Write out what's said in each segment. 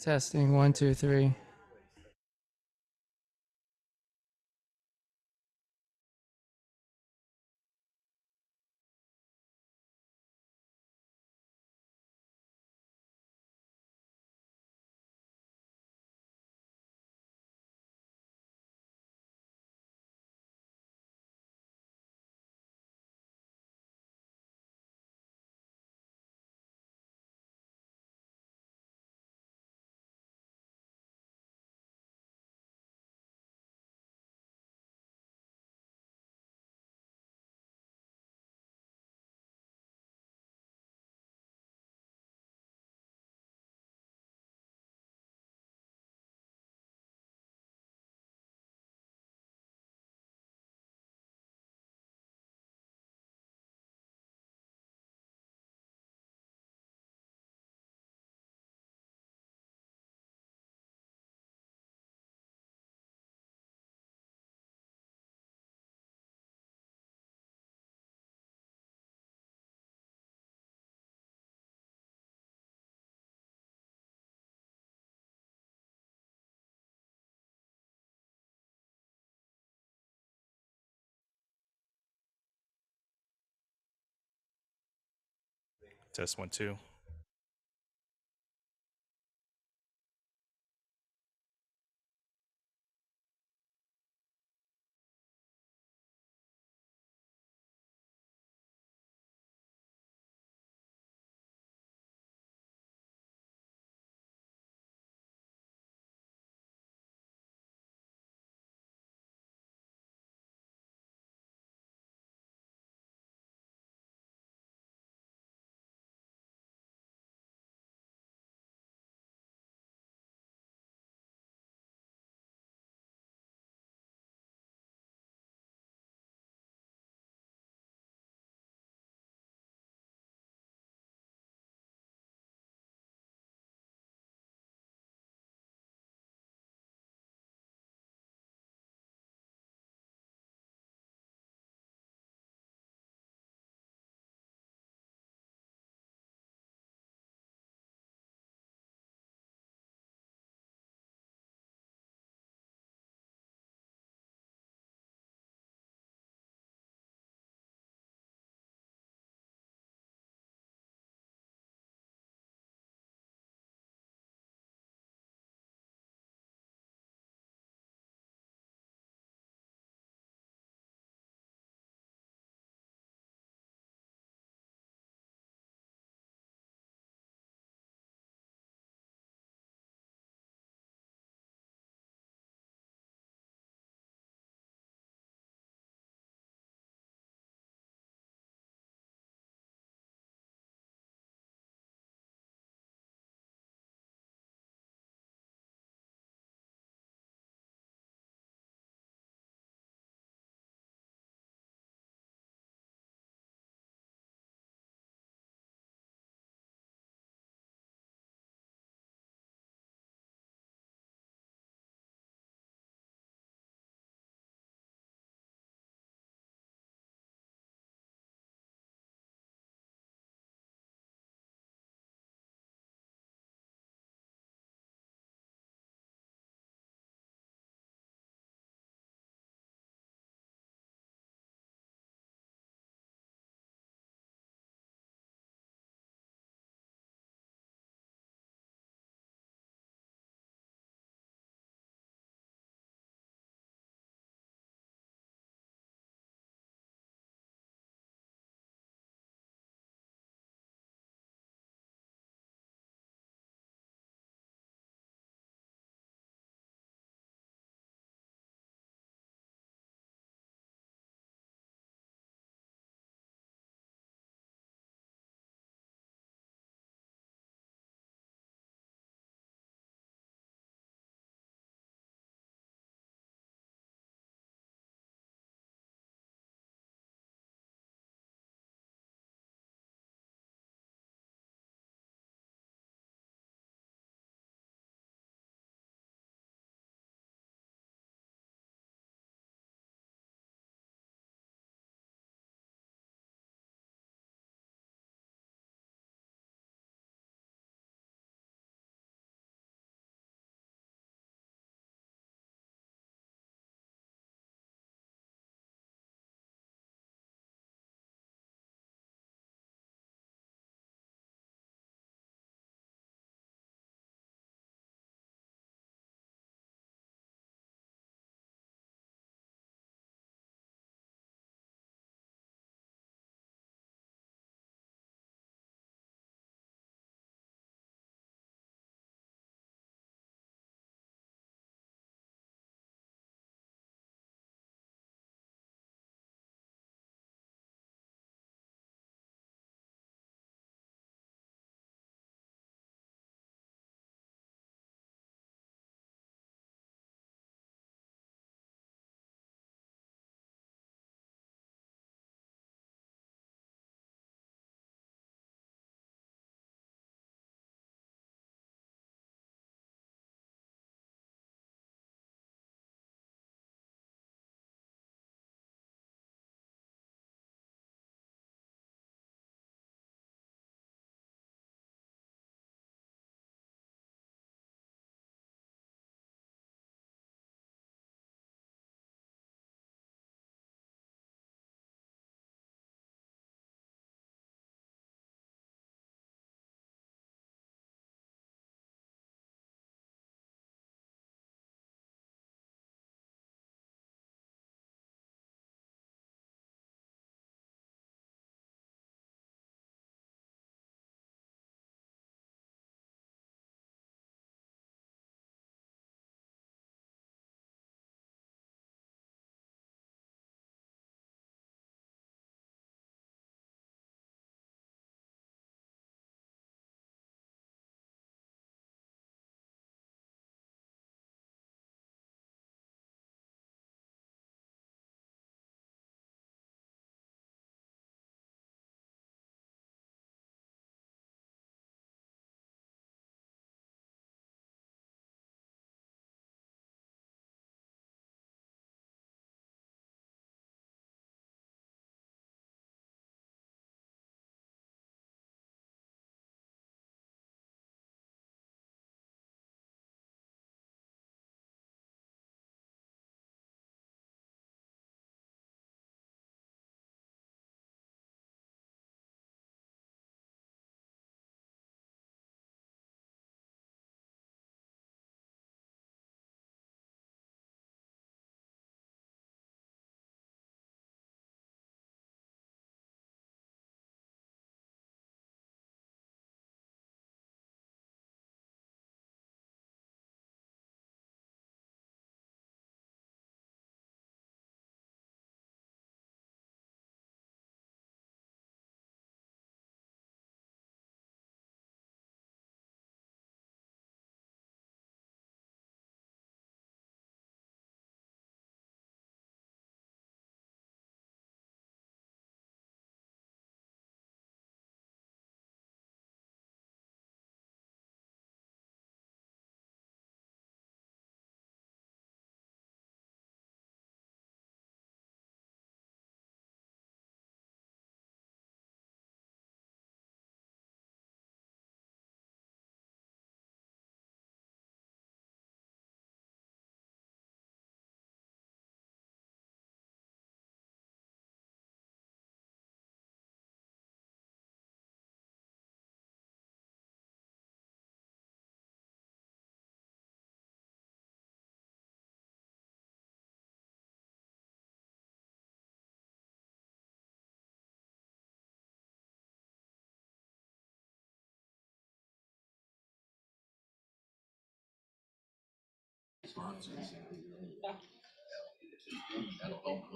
Testing 1, 2, 3. Test 1, 2.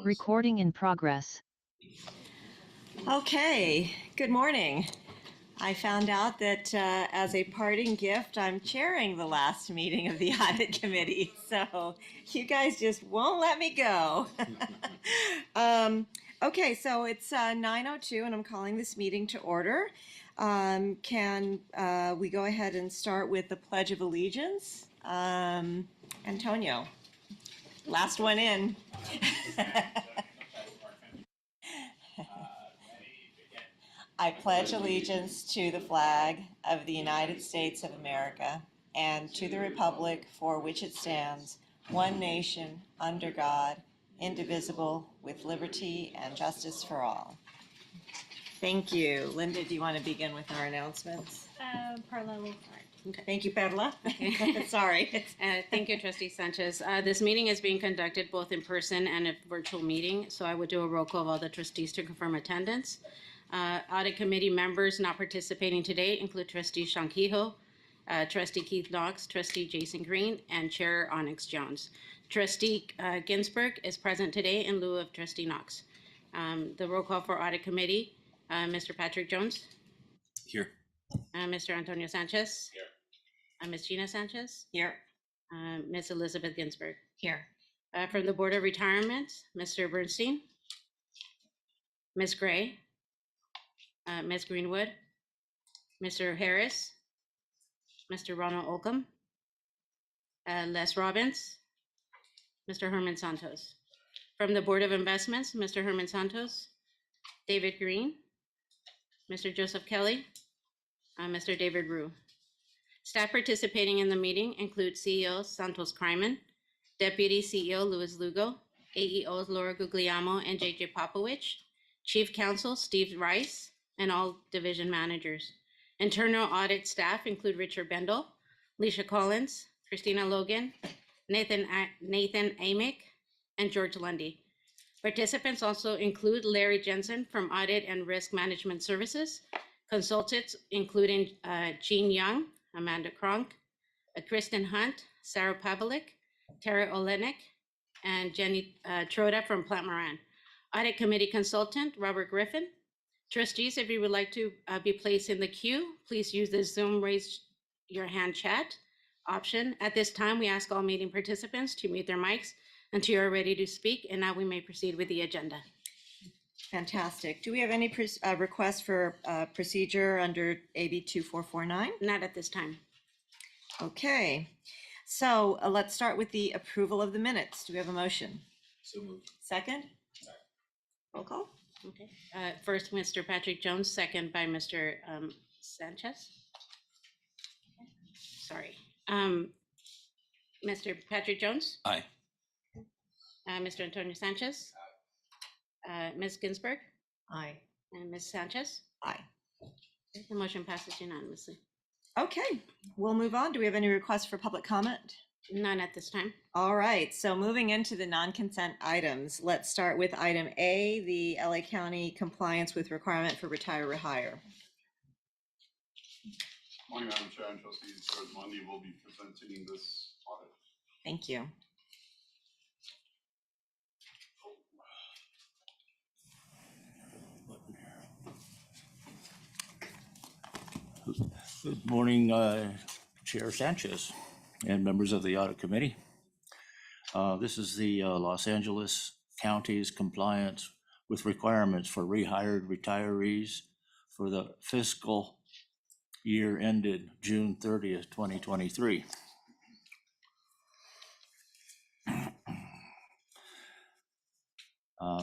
Recording in progress. Okay, good morning. I found out that as a parting gift, I'm chairing the last meeting of the Audit Committee. So you guys just won't let me go. Okay, so it's 9:02 and I'm calling this meeting to order. Can we go ahead and start with the Pledge of Allegiance? Antonio, last one in. I pledge allegiance to the flag of the United States of America and to the republic for which it stands, one nation, under God, indivisible, with liberty and justice for all. Thank you. Linda, do you want to begin with our announcements? Perla will start. Okay. Thank you, Perla. Okay. Sorry. Thank you, Trustee Sanchez. This meeting is being conducted both in person and a virtual meeting, so I would do a roll call of all the trustees to confirm attendance. Audit Committee members not participating today include Trustee Shankiho, Trustee Keith Knox, Trustee Jason Green, and Chair Onyx Jones. Trustee Ginsburg is present today in lieu of Trustee Knox. The roll call for Audit Committee, Mr. Patrick Jones. Here. Mr. Antonio Sanchez. Here. Ms. Gina Sanchez. Here. Ms. Elizabeth Ginsburg. Here. From the Board of Retirement, Mr. Bernstein, Ms. Gray, Ms. Greenwood, Mr. Harris, Mr. Ronald Olcom, Les Robbins, Mr. Herman Santos. From the Board of Investments, Mr. Herman Santos, David Green, Mr. Joseph Kelly, Mr. David Rue. Staff participating in the meeting include CEO Santos Kryman, Deputy CEO Luis Lugo, AEOs Laura Guglielmo and JJ Popovich, Chief Counsel Steve Rice, and all division managers. Internal audit staff include Richard Bendel, Leisha Collins, Christina Logan, Nathan Amick, and George Lundy. Participants also include Larry Jensen from Audit and Risk Management Services, consultants including Jean Young, Amanda Kronk, Kristen Hunt, Sarah Pavlik, Tara Olenek, and Jenny Troda from Plante Moran. Audit Committee consultant, Robert Griffin. Trustees, if you would like to be placed in the queue, please use the Zoom raise your hand chat option. At this time, we ask all meeting participants to mute their mics until you're ready to speak, and now we may proceed with the agenda. Fantastic. Do we have any requests for procedure under AB 2449? Not at this time. Okay, so let's start with the approval of the minutes. Do we have a motion? So moved. Second? Roll call? Okay. First, Mr. Patrick Jones, second by Mr. Sanchez. Sorry. Mr. Patrick Jones? Aye. Mr. Antonio Sanchez? Ms. Ginsburg? Aye. And Ms. Sanchez? Aye. The motion passes unanimously. Okay, we'll move on. Do we have any requests for public comment? None at this time. All right, so moving into the non-consent items, let's start with item A, the LA County compliance with requirement for retire rehire. Morning, Madam Chair and Trustees. George Mundy will be presenting this audit. Thank you. Good morning, Chair Sanchez and members of the Audit Committee. This is the Los Angeles County's compliance with requirements for rehired retirees for the fiscal year ended June 30th, 2023.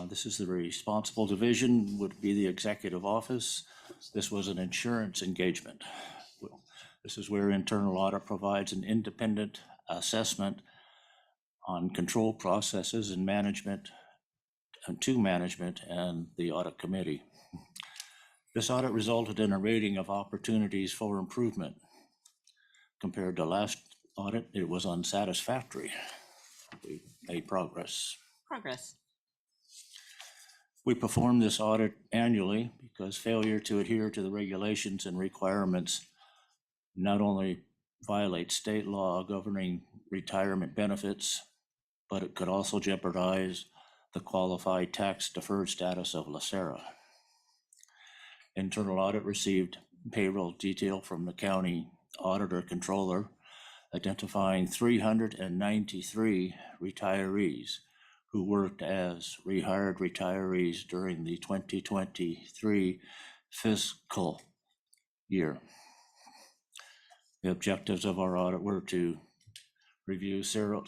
This is the responsible division, would be the executive office. This was an insurance engagement. This is where internal audit provides an independent assessment on control processes and management to management and the audit committee. This audit resulted in a rating of opportunities for improvement. Compared to last audit, it was unsatisfactory. We made progress. We perform this audit annually because failure to adhere to the regulations and requirements not only violates state law governing retirement benefits, but it could also jeopardize the qualified tax deferred status of LACERA. Internal Audit received payroll detail from the county auditor controller identifying 393 retirees who worked as rehired retirees during the 2023 fiscal year. The objectives of our audit were to review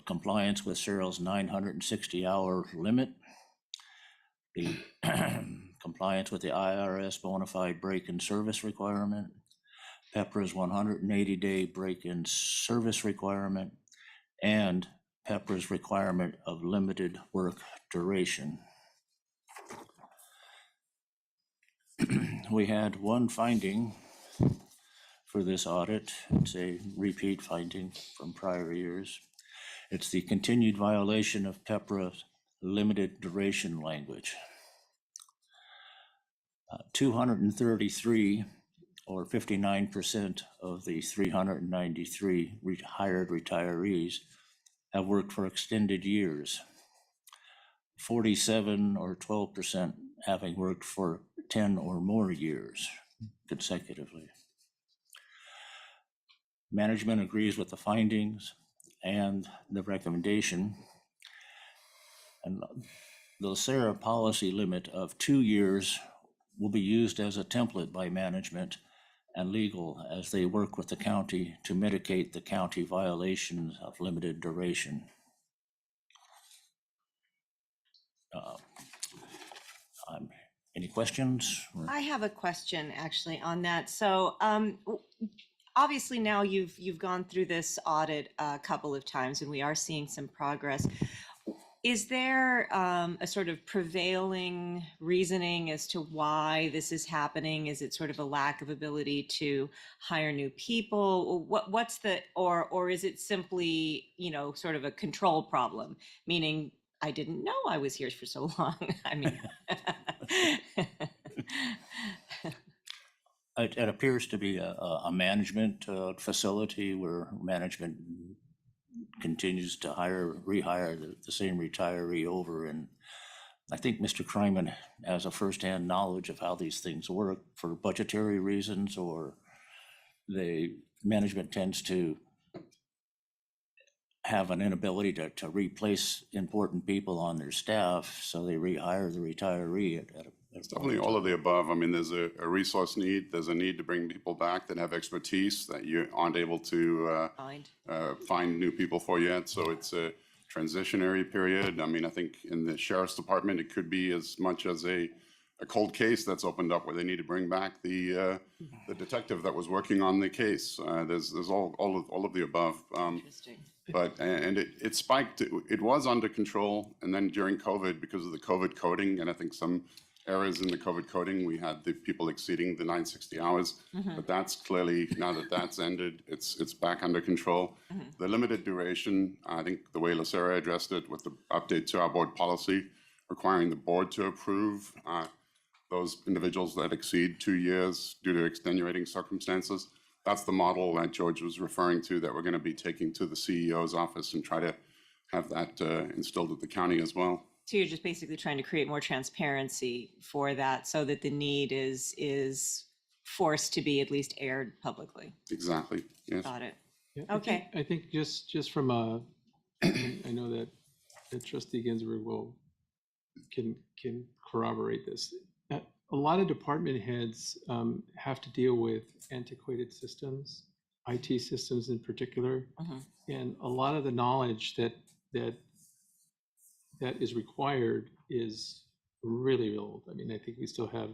compliance with CERL's 960-hour limit, the compliance with the IRS bona fide break-in service requirement, PEPRA's 180-day break-in service requirement, and PEPRA's requirement of limited work duration. We had one finding for this audit. It's a repeat finding from prior years. It's the continued violation of PEPRA's limited duration language. 233 or 59% of the 393 hired retirees have worked for extended years. 47 or 12% having worked for 10 or more years consecutively. Management agrees with the findings and the recommendation. And the LACERA policy limit of 2 years will be used as a template by management and legal as they work with the county to mitigate the county violations of limited duration. Any questions? I have a question actually on that. So obviously now you've gone through this audit a couple of times and we are seeing some progress. Is there a sort of prevailing reasoning as to why this is happening? Is it sort of a lack of ability to hire new people? What's the, or is it simply, you know, sort of a control problem? Meaning, I didn't know I was here for so long. I mean, it appears to be a management facility where management continues to rehire the same retiree over. And I think Mr. Kryman has a firsthand knowledge of how these things work for budgetary reasons, or the management tends to have an inability to replace important people on their staff, so they rehire the retiree at It's definitely all of the above. I mean, there's a resource need. There's a need to bring people back that have expertise that you aren't able to find new people for yet. So it's a transitionary period. I mean, I think in the sheriff's department, it could be as much as a cold case that's opened up where they need to bring back the detective that was working on the case. There's all of the above. interesting. But, and it spiked, it was under control. And then during COVID, because of the COVID coding, and I think some errors in the COVID coding, we had the people exceeding the 960 hours, but that's clearly, now that that's ended, it's back under control. The limited duration, I think the way LACERA addressed it with the update to our board policy, requiring the board to approve those individuals that exceed 2 years due to extenuating circumstances. That's the model that George was referring to that we're going to be taking to the CEO's office and try to have that instilled at the county as well. So you're just basically trying to create more transparency for that so that the need is forced to be at least aired publicly. Exactly, yes. Got it. Yeah, Okay. I think just from a, I know that Trustee Ginsburg can corroborate this. A lot of department heads have to deal with antiquated systems, IT systems in particular, and a lot of the knowledge that is required is really old. I mean, I think we still have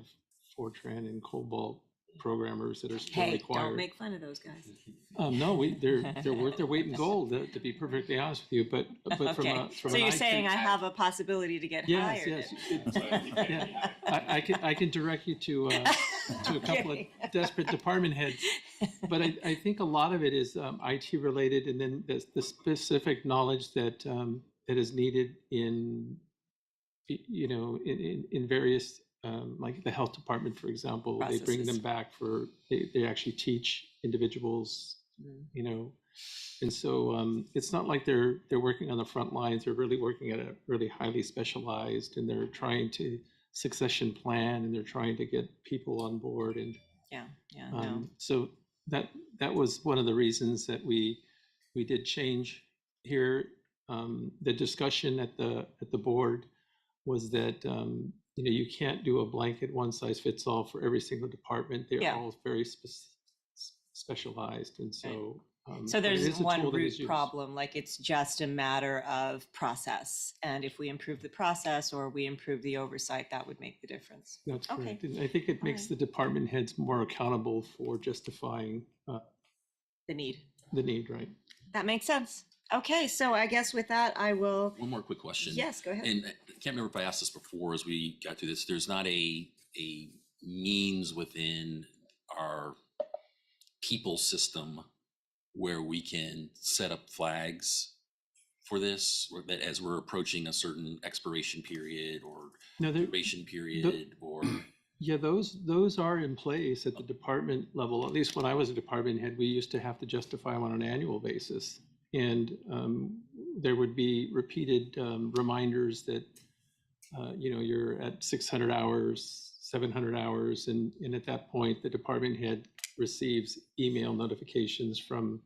Fortran and COBOL programmers that are still Hey, required. don't make fun of those guys. No, they're worth their weight in gold, to be perfectly honest with you. But from Okay. from So an you're IT saying I have a possibility to get hired? Yes. Yeah. I can direct you to a couple of desperate department heads, but I think a lot of it is IT related, and then the specific knowledge that is needed in various like the health department, for example. They bring them back they actually teach individuals you know. And so it's not like they're working on the front lines. They're really working at a really highly specialized, and they're trying to succession plan, and they're trying to get people on board. And Yeah, no. so that was one of the reasons that we did change here. The discussion at the board was that you know, you can't do a blanket one size fits all for every single department. They're Yeah. all very specialized, and so. So but it there's is a one tool that root is used. problem, like it's just a matter of process. And if we improve the process or we improve the oversight, that would make the difference. That's Okay. correct. And I think it makes the department heads more accountable for justifying The need. the need, right? That makes sense. Okay, so I guess with that, I will, One more quick question. yes, go ahead. And I can't remember if I asked this before as we got through this. There's not a means within our people system where we can set up flags for this, or that as we're approaching a certain expiration period or No, there, probation period or. yeah, those are in place at the department level. At least when I was a department head, we used to have to justify them on an annual basis. And there would be repeated reminders that, you know, you're at 600 hours, 700 hours. And at that point, the department head receives email notifications from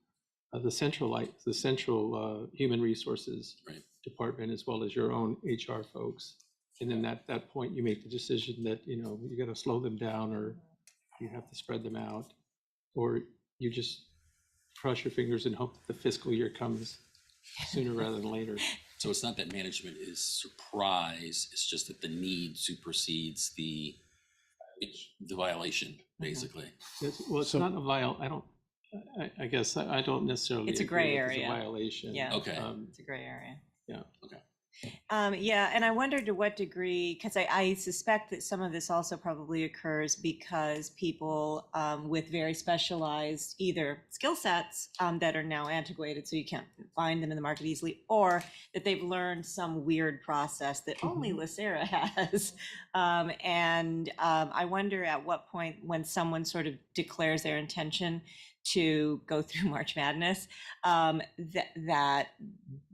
the central human resources Right. department, as well as your own HR folks. And then at that point, you make the decision that, you know, you got to slow them down, or you have to spread them out, or you just cross your fingers and hope that the fiscal year comes sooner rather than later. So it's not that management is surprised, it's just that the need supersedes the violation, basically. Well, it's not a I guess I don't necessarily. It's a agree gray with it's area. a violation. Yeah. Okay. It's a gray area. Yeah. Okay. Yeah, and I wonder to what degree, because I suspect that some of this also probably occurs because people with very specialized either skill sets that are now antiquated, so you can't find them in the market easily, or that they've learned some weird process that only LACERA has. And I wonder at what point, when someone sort of declares their intention to go through March Madness,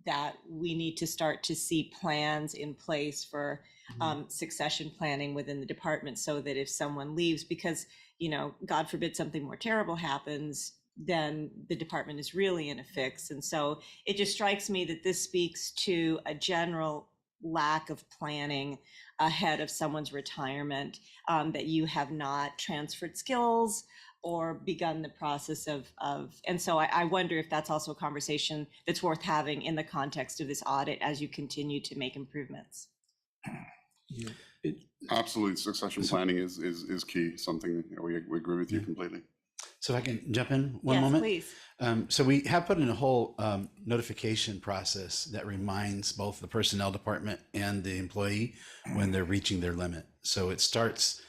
that we need to start to see plans in place for succession planning within the department, so that if someone leaves, because, you know, God forbid something more terrible happens, then the department is really in a fix. And so it just strikes me that this speaks to a general lack of planning ahead of someone's retirement, that you have not transferred skills or begun the process of, and so I wonder if that's also a conversation that's worth having in the context of this audit as you continue to make improvements. Yeah. Absolutely, succession planning is key, something we agree with you completely. So if I can jump in one Yes, moment. please. So we have put in a whole notification process that reminds both the personnel department and the employee when they're reaching their limit. So it starts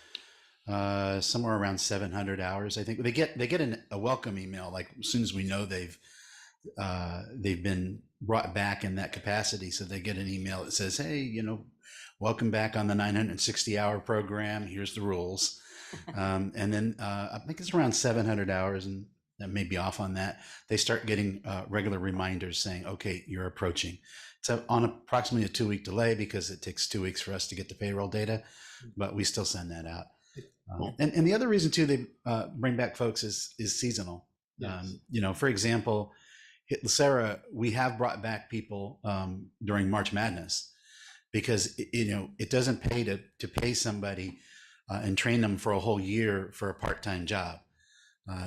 somewhere around 700 hours. I think they get a welcome email, like as soon as we know they've been brought back in that capacity. So they get an email that says, hey, you know, welcome back on the 960-hour program. Here's the rules. And then I think it's around 700 hours, and that may be off on that. They start getting regular reminders saying, okay, you're approaching. So on approximately a 2-week delay, because it takes 2 weeks for us to get the payroll data, but we still send that out. And the other reason too they bring back folks is seasonal. Yes. You know, for example, at LACERA, we have brought back people during March Madness, because you know it doesn't pay to pay somebody and train them for a whole year for a part-time job.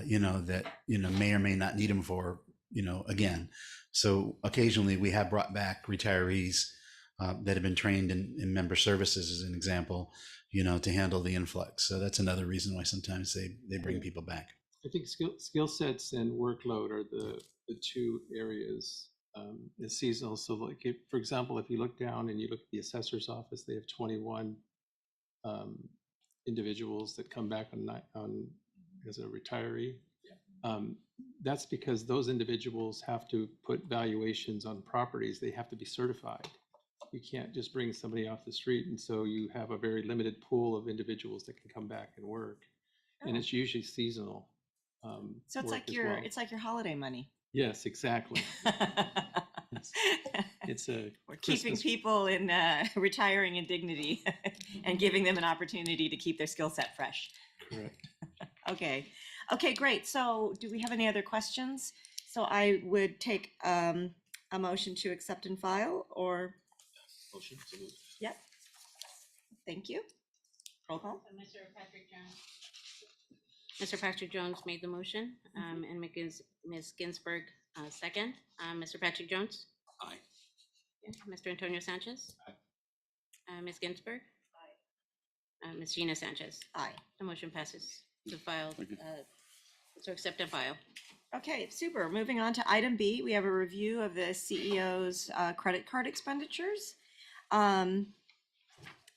You know, that you know may or may not need them for, you know, again. So occasionally we have brought back retirees that have been trained in member services, as an example, you know, to handle the influx. So that's another reason why sometimes they bring people back. I think skill sets and workload are the two areas. Is seasonal. So like for example, if you look down and you look at the assessor's office, they have 21 individuals that come back on as a retiree. That's because those individuals have to put valuations on properties. They have to be certified. You can't just bring somebody off the street. And so you have a very limited pool of individuals that can come back and work. And it's usually seasonal. So it's work like as your well. it's like your holiday money. Yes, exactly. It's a We're keeping Christmas- people in retiring in dignity and giving them an opportunity to keep their skill set fresh. Correct. Okay. Okay, great. So do we have any other questions? So I would take a motion to accept and file, or, Motion, so moved. yep. Thank you. Roll call. Mr. Patrick Jones. Mr. Patrick Jones made the motion, and Ms. Ginsburg, second. Mr. Patrick Jones? Aye. Mr. Antonio Sanchez? Aye. Ms. Ginsburg? Aye. Ms. Gina Sanchez? Aye. The motion passes to file, Thank you. to accept and file. Okay, super. Moving on to item B, we have a review of the CEO's credit card expenditures.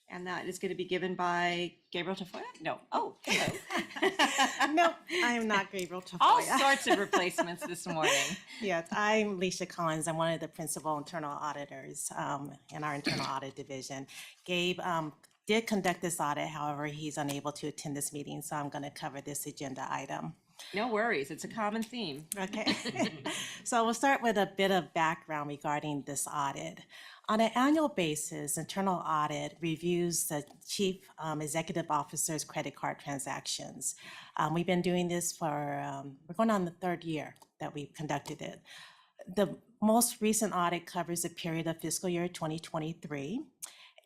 And that is going to be given by Gabriel Tafoya? No. Oh, hello. No, I am not Gabriel All Tafoya. sorts of replacements this morning. Yes, I'm Leisha Collins. I'm one of the principal internal auditors in our internal audit division. Gabe did conduct this audit, however, he's unable to attend this meeting, so I'm going to cover this agenda item. No worries. It's a common theme. Okay, so we'll start with a bit of background regarding this audit. On an annual basis, internal audit reviews the chief executive officer's credit card transactions. We've been doing this for, we're going on the third year that we've conducted it. The most recent audit covers the period of fiscal year 2023.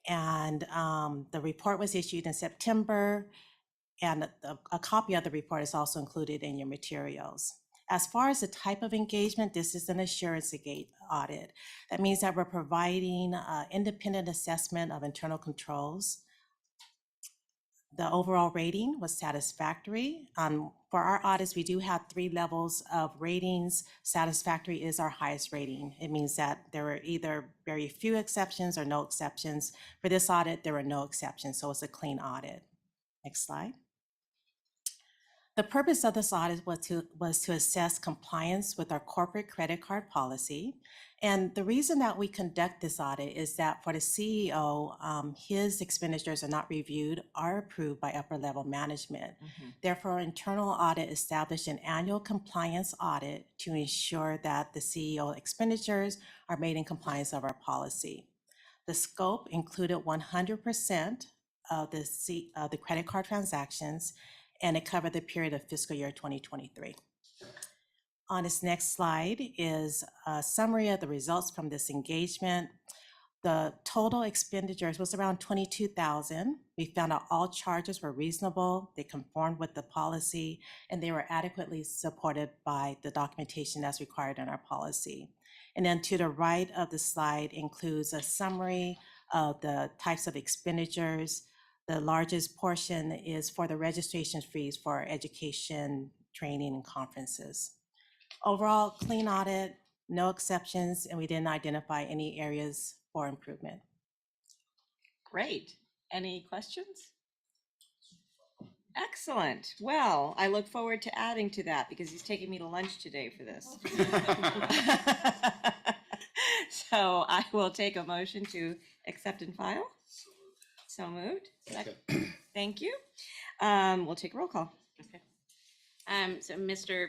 And the report was issued in September, and a copy of the report is also included in your materials. As far as the type of engagement, this is an assurance audit. That means that we're providing independent assessment of internal controls. The overall rating was satisfactory. For our audits, we do have 3 levels of ratings. Satisfactory is our highest rating. It means that there were either very few exceptions or no exceptions. For this audit, there were no exceptions, so it's a clean audit. Next slide. The purpose of this audit was to assess compliance with our corporate credit card policy. And the reason that we conduct this audit is that for the CEO, his expenditures are not reviewed or approved by upper level management. Therefore, internal audit established an annual compliance audit to ensure that the CEO expenditures are made in compliance of our policy. The scope included 100% of the credit card transactions, and it covered the period of fiscal year 2023. On this next slide is a summary of the results from this engagement. The total expenditures was around $22,000. We found out all charges were reasonable, they conformed with the policy, and they were adequately supported by the documentation as required in our policy. And then to the right of the slide includes a summary of the types of expenditures. The largest portion is for the registration fees for education, training, and conferences. Overall, clean audit, no exceptions, and we didn't identify any areas for improvement. Great. Any questions? Excellent. Well, I look forward to adding to that because he's taking me to lunch today for this. So I will take a motion to accept and file. So moved. Second. Thank you. We'll take a roll call. Okay. So Mr.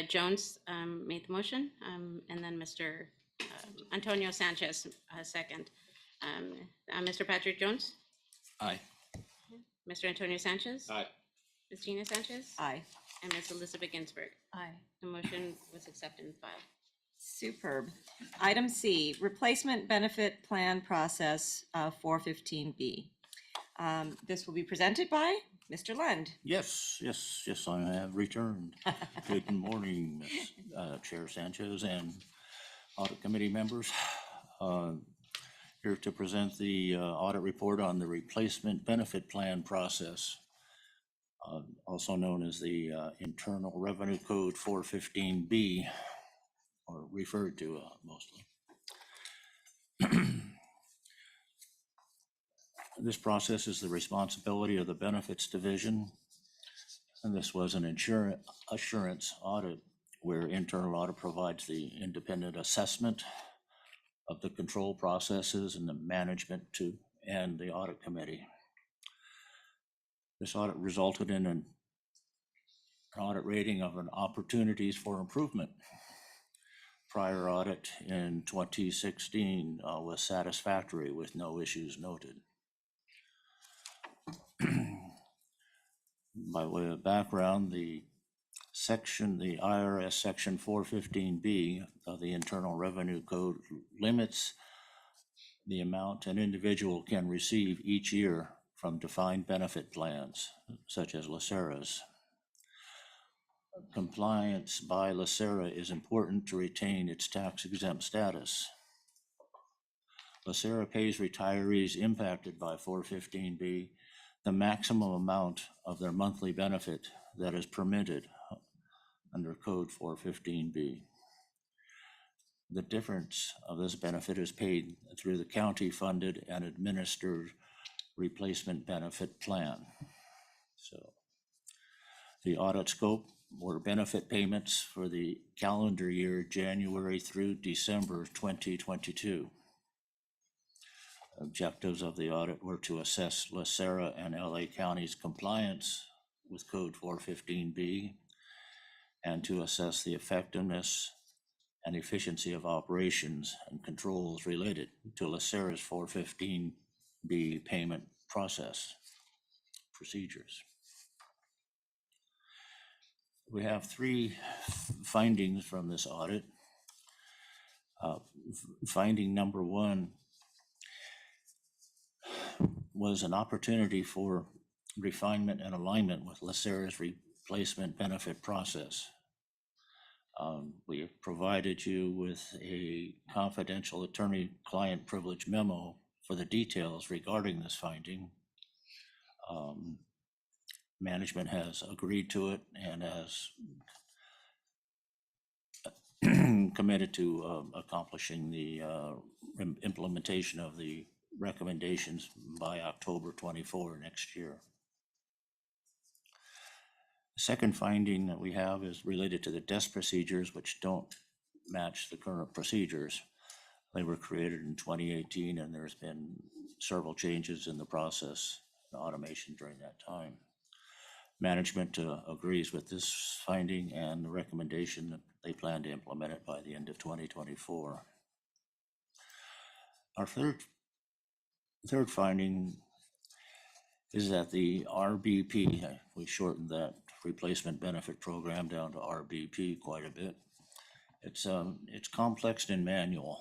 Jones made the motion, and then Mr. Antonio Sanchez second. Mr. Patrick Jones? Aye. Mr. Antonio Sanchez? Aye. Ms. Gina Sanchez? Aye. And Ms. Elizabeth Ginsburg? Aye. The motion was accepted and filed. Superb. Item C, replacement benefit plan process 415B. This will be presented by Mr. Lund. Yes, I have returned. Good morning, Chair Sanchez and Audit Committee members. Here to present the audit report on the replacement benefit plan process, also known as the Internal Revenue Code 415B, or referred to mostly. This process is the responsibility of the Benefits Division, and this was an assurance audit where internal audit provides the independent assessment of the control processes and the management and the audit committee. This audit resulted in an audit rating of an opportunities for improvement. Prior audit in 2016 was satisfactory with no issues noted. By way of background, the IRS section 415B of the Internal Revenue Code limits the amount an individual can receive each year from defined benefit plans, such as LACERA's. Compliance by LACERA is important to retain its tax-exempt status. LACERA pays retirees impacted by 415B the maximum amount of their monthly benefit that is permitted under Code 415B. The difference of this benefit is paid through the county-funded and administered replacement benefit plan. So the audit scope were benefit payments for the calendar year January through December 2022. Objectives of the audit were to assess LACERA and LA County's compliance with Code 415B and to assess the effectiveness and efficiency of operations and controls related to LACERA's 415B payment process procedures. We have three findings from this audit. Finding number one was an opportunity for refinement and alignment with LACERA's replacement benefit process. We have provided you with a confidential attorney-client privilege memo for the details regarding this finding. Management has agreed to it and has committed to accomplishing the implementation of the recommendations by October 24 next year. The second finding that we have is related to the desk procedures, which don't match the current procedures. They were created in 2018, and there's been several changes in the process and automation during that time. Management agrees with this finding and the recommendation that they plan to implement it by the end of 2024. Our third finding is that the RBP, we shortened that replacement benefit program down to RBP quite a bit. It's complex and manual.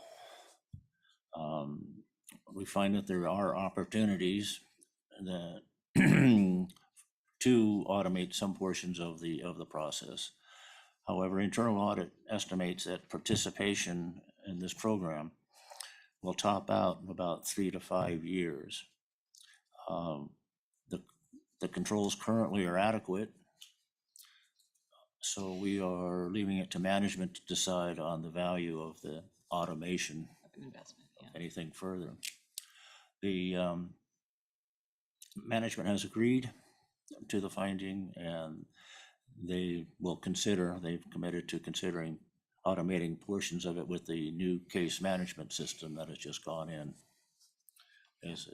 We find that there are opportunities that to automate some portions of the process. However, internal audit estimates that participation in this program will top out in about 3 to 5 years. The controls currently are adequate, so we are leaving it to management to decide on the value of the automation, Investment, yeah. anything further. The management has agreed to the finding, and they've committed to considering automating portions of it with the new case management system that has just gone in as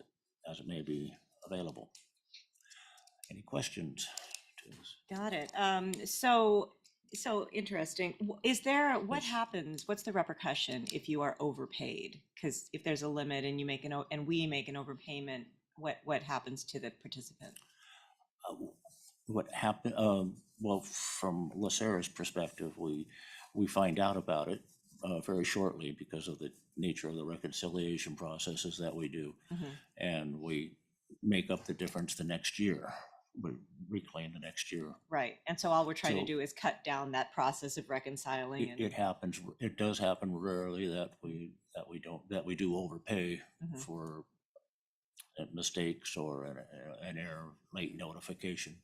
it may be available. Any questions? Got it. So interesting. What happens, what's the repercussion if you are overpaid? Because if there's a limit and we make an overpayment, what happens to the participant? What happened? Well, from LACERA's perspective, we find out about it very shortly because of the nature of the reconciliation processes that we do, and we make up the difference the next year. We reclaim the next year. Right. And so all we're trying to do is cut down that process of reconciling. It happens. It does happen rarely that we do overpay for mistakes or an error, late notification.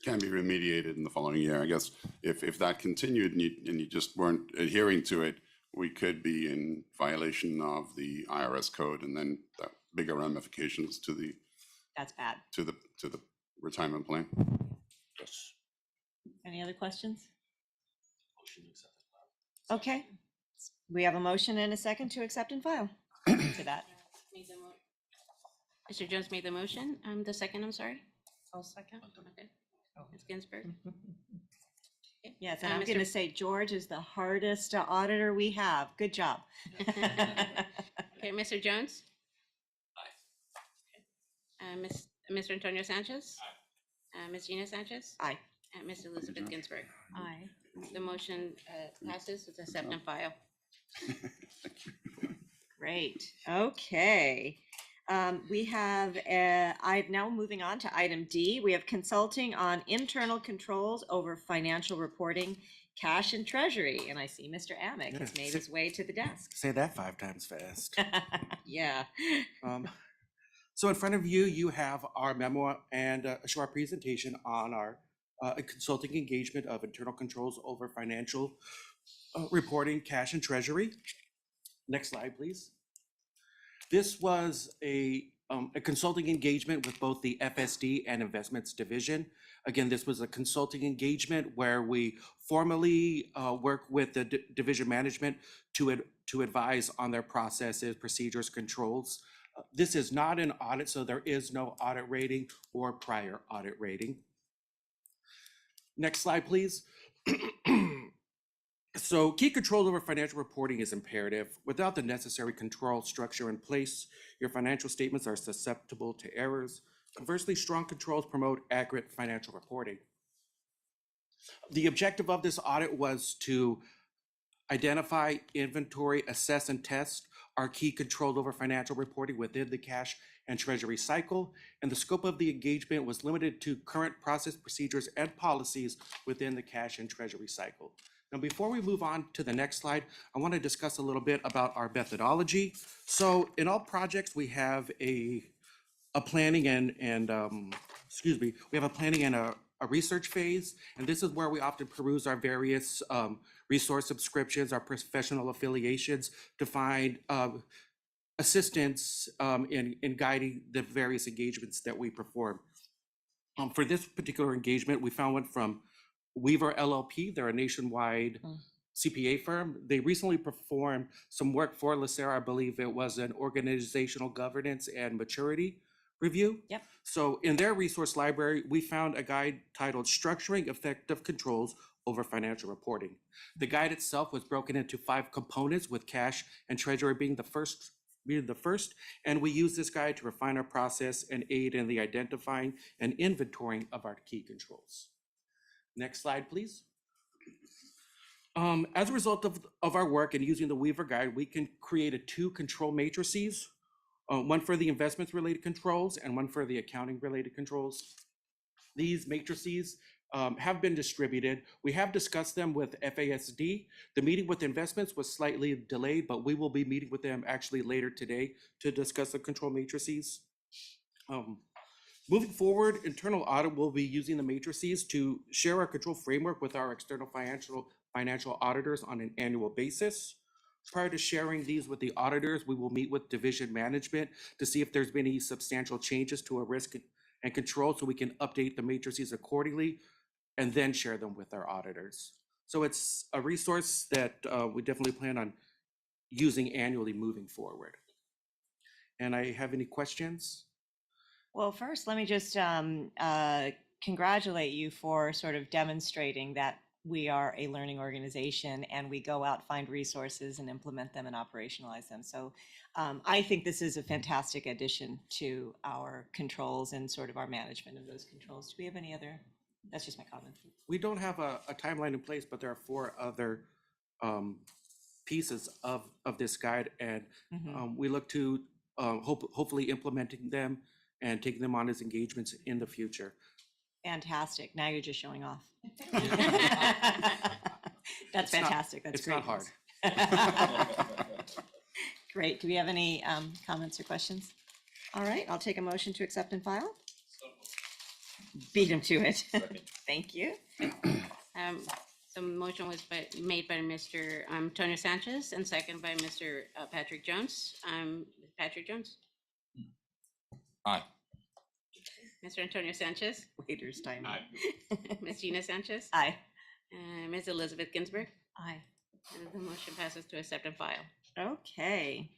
Can be remediated in the following year. I guess if that continued and you just weren't adhering to it, we could be in violation of the IRS code, and then that bigger ramifications to the That's bad. to the retirement plan. Yes. Any other questions? Okay. We have a motion and a second to accept and file to that. Mr. Jones made the motion. The second, I'm sorry. I'll second. Okay. Ms. Ginsburg. Yes, and I'm Mr. going to say George is the hardest auditor we have. Good job. Okay, Mr. Jones? Mr. Antonio Sanchez? Ms. Gina Sanchez? Aye. And Ms. Elizabeth Ginsburg? Aye. The motion passes to accept and file. Great. Okay. We have, now moving on to item D, we have consulting on internal controls over financial reporting, cash and treasury. And I see Mr. Amick has made his way to the desk. Say that 5 times fast. Yeah. So in front of you, you have our memo and a short presentation on our consulting engagement of internal controls over financial reporting, cash and treasury. Next slide, please. This was a consulting engagement with both the FSD and Investments Division. Again, this was a consulting engagement where we formally work with the division management to advise on their processes, procedures, controls. This is not an audit, so there is no audit rating or prior audit rating. Next slide, please. So key control over financial reporting is imperative. Without the necessary control structure in place, your financial statements are susceptible to errors. Conversely, strong controls promote accurate financial reporting. The objective of this audit was to identify, inventory, assess, and test our key control over financial reporting within the cash and treasury cycle. And the scope of the engagement was limited to current process, procedures, and policies within the cash and treasury cycle. Now, before we move on to the next slide, I want to discuss a little bit about our methodology. So in all projects, we have a planning and we have a planning and a research phase. And this is where we often peruse our various resource subscriptions, our professional affiliations to find assistance in guiding the various engagements that we perform. For this particular engagement, we found one from Weaver LLP. They're a nationwide CPA firm. They recently performed some work for LACERA. I believe it was an organizational governance and maturity review. Yep. So in their resource library, we found a guide titled Structuring Effective Controls over Financial Reporting. The guide itself was broken into 5 components, with cash and treasury being the first, and we use this guide to refine our process and aid in the identifying and inventorying of our key controls. Next slide, please. As a result of our work and using the Weaver guide, we can create 2 control matrices, one for the investments related controls and one for the accounting related controls. These matrices have been distributed. We have discussed them with FASD. The meeting with investments was slightly delayed, but we will be meeting with them actually later today to discuss the control matrices. Moving forward, internal audit will be using the matrices to share our control framework with our external financial auditors on an annual basis. Prior to sharing these with the auditors, we will meet with division management to see if there's been any substantial changes to a risk and control, so we can update the matrices accordingly and then share them with our auditors. So it's a resource that we definitely plan on using annually moving forward. And I have any questions? Well, first, let me just congratulate you for sort of demonstrating that we are a learning organization and we go out, find resources and implement them and operationalize them. So I think this is a fantastic addition to our controls and sort of our management of those controls. Do we have any other? That's just my comment. We don't have a timeline in place, but there are 4 other pieces of this guide, and we look to hopefully implementing them and taking them on as engagements in the future. Fantastic. Now you're just showing off. That's fantastic. That's great. It's not hard. Great. Do we have any comments or questions? All right, I'll take a motion to accept and file. Beat him to it. Thank you. The motion was made by Mr. Antonio Sanchez and seconded by Mr. Patrick Jones. Patrick Jones? Aye. Mr. Antonio Sanchez? Waiter's time. Aye. Ms. Gina Sanchez? Aye. Ms. Elizabeth Ginsburg? Aye. And the motion passes to accept and file. Okay.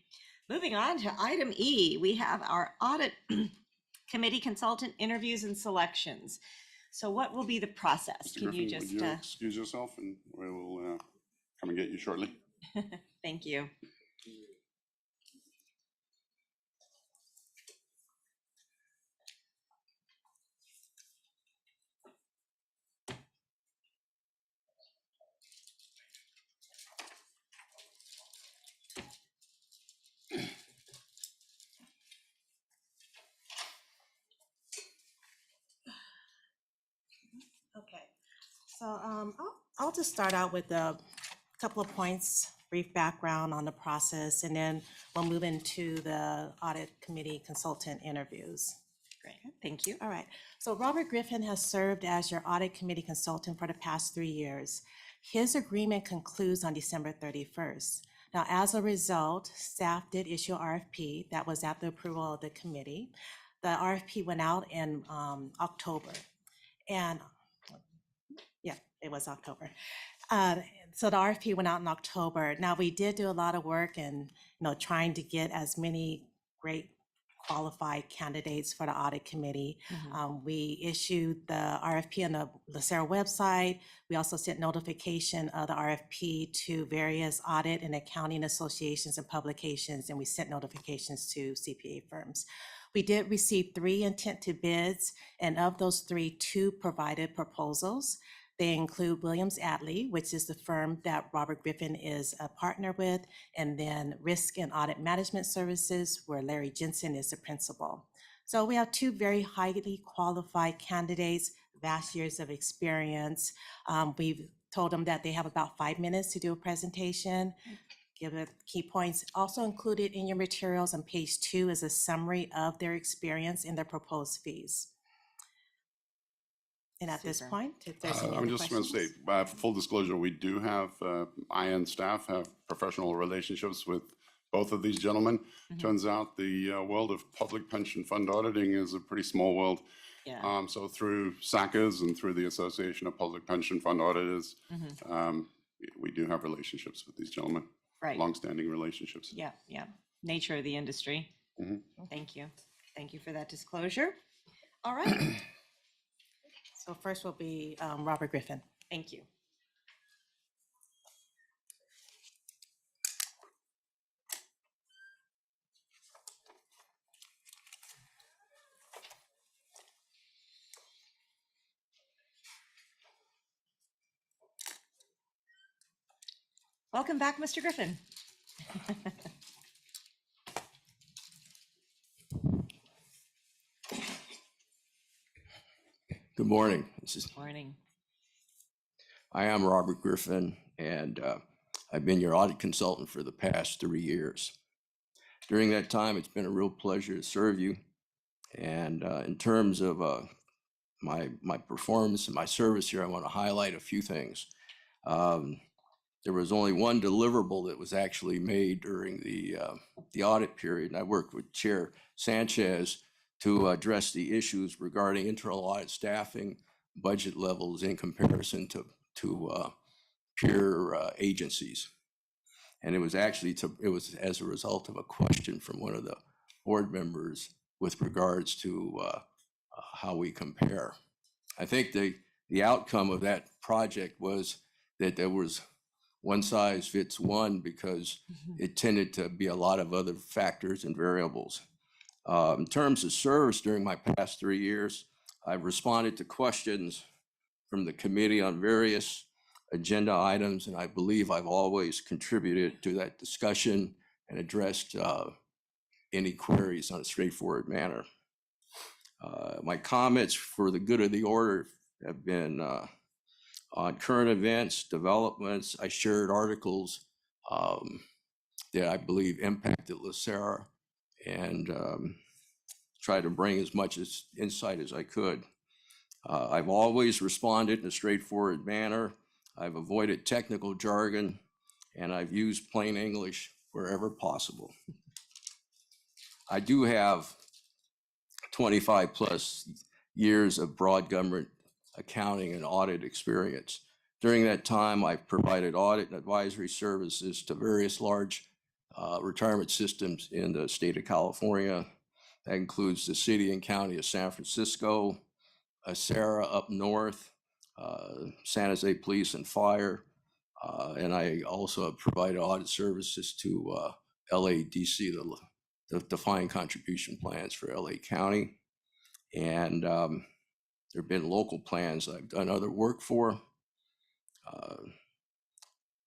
Moving on to item E, we have our audit committee consultant interviews and selections. So what will be the process? Mr. Can you Griffin, just, would you excuse yourself and we will come and get you shortly? thank you. Okay, so I'll just start out with a couple of points, brief background on the process, and then we'll move into the audit committee consultant interviews. Great, thank you. All right, so Robert Griffin has served as your audit committee consultant for the past 3 years. His agreement concludes on December 31st. Now, as a result, staff did issue an RFP that was at the approval of the committee. The RFP went out in October, and yeah, it was October. So the RFP went out in October. Now, we did do a lot of work in, trying to get as many great qualified candidates for the audit committee. We issued the RFP on the LACERA website. We also sent notification of the RFP to various audit and accounting associations and publications, and we sent notifications to CPA firms. We did receive 3 intent to bids, and of those 3, 2 provided proposals. They include Williams Adley, which is the firm that Robert Griffin is a partner with, and then Risk and Audit Management Services, where Larry Jensen is the principal. So we have 2 very highly qualified candidates, vast years of experience. We've told them that they have about 5 minutes to do a presentation, give the key points. Also included in your materials on page 2 is a summary of their experience and their proposed fees. And at this point, if there's any I'm other just going to say, questions. full disclosure, we do have, I and staff have professional relationships with both of these gentlemen. Turns out the world of public pension fund auditing is a pretty small world. Yeah. So through SACAs and through the Association of Public Pension Fund Auditors, we do have relationships with these gentlemen, Right. longstanding relationships. Yeah, yeah. Nature of the industry. Thank you. Thank you for that disclosure. All right. So first will be Robert Griffin. Thank you. Welcome back, Mr. Griffin. Good morning. Morning. I am Robert Griffin, and I've been your audit consultant for the past 3 years. During that time, it's been a real pleasure to serve you. And in terms of my performance and my service here, I want to highlight a few things. There was only one deliverable that was actually made during the audit period, and I worked with Chair Sanchez to address the issues regarding internal audit staffing, budget levels in comparison to peer agencies. And it was actually as a result of a question from one of the board members with regards to how we compare. I think the outcome of that project was that there was one size fits one because it tended to be a lot of other factors and variables. In terms of service during my past 3 years, I've responded to questions from the committee on various agenda items, and I believe I've always contributed to that discussion and addressed any queries on a straightforward manner. My comments for the good of the order have been on current events, developments. I shared articles that I believe impacted LACERA and tried to bring as much insight as I could. I've always responded in a straightforward manner. I've avoided technical jargon, and I've used plain English wherever possible. I do have 25 plus years of broad government accounting and audit experience. During that time, I've provided audit and advisory services to various large retirement systems in the state of California. That includes the city and county of San Francisco, LACERA up north, San Jose Police and Fire, and I also have provided audit services to LADC, the defined contribution plans for LA County. And there have been local plans I've done other work for.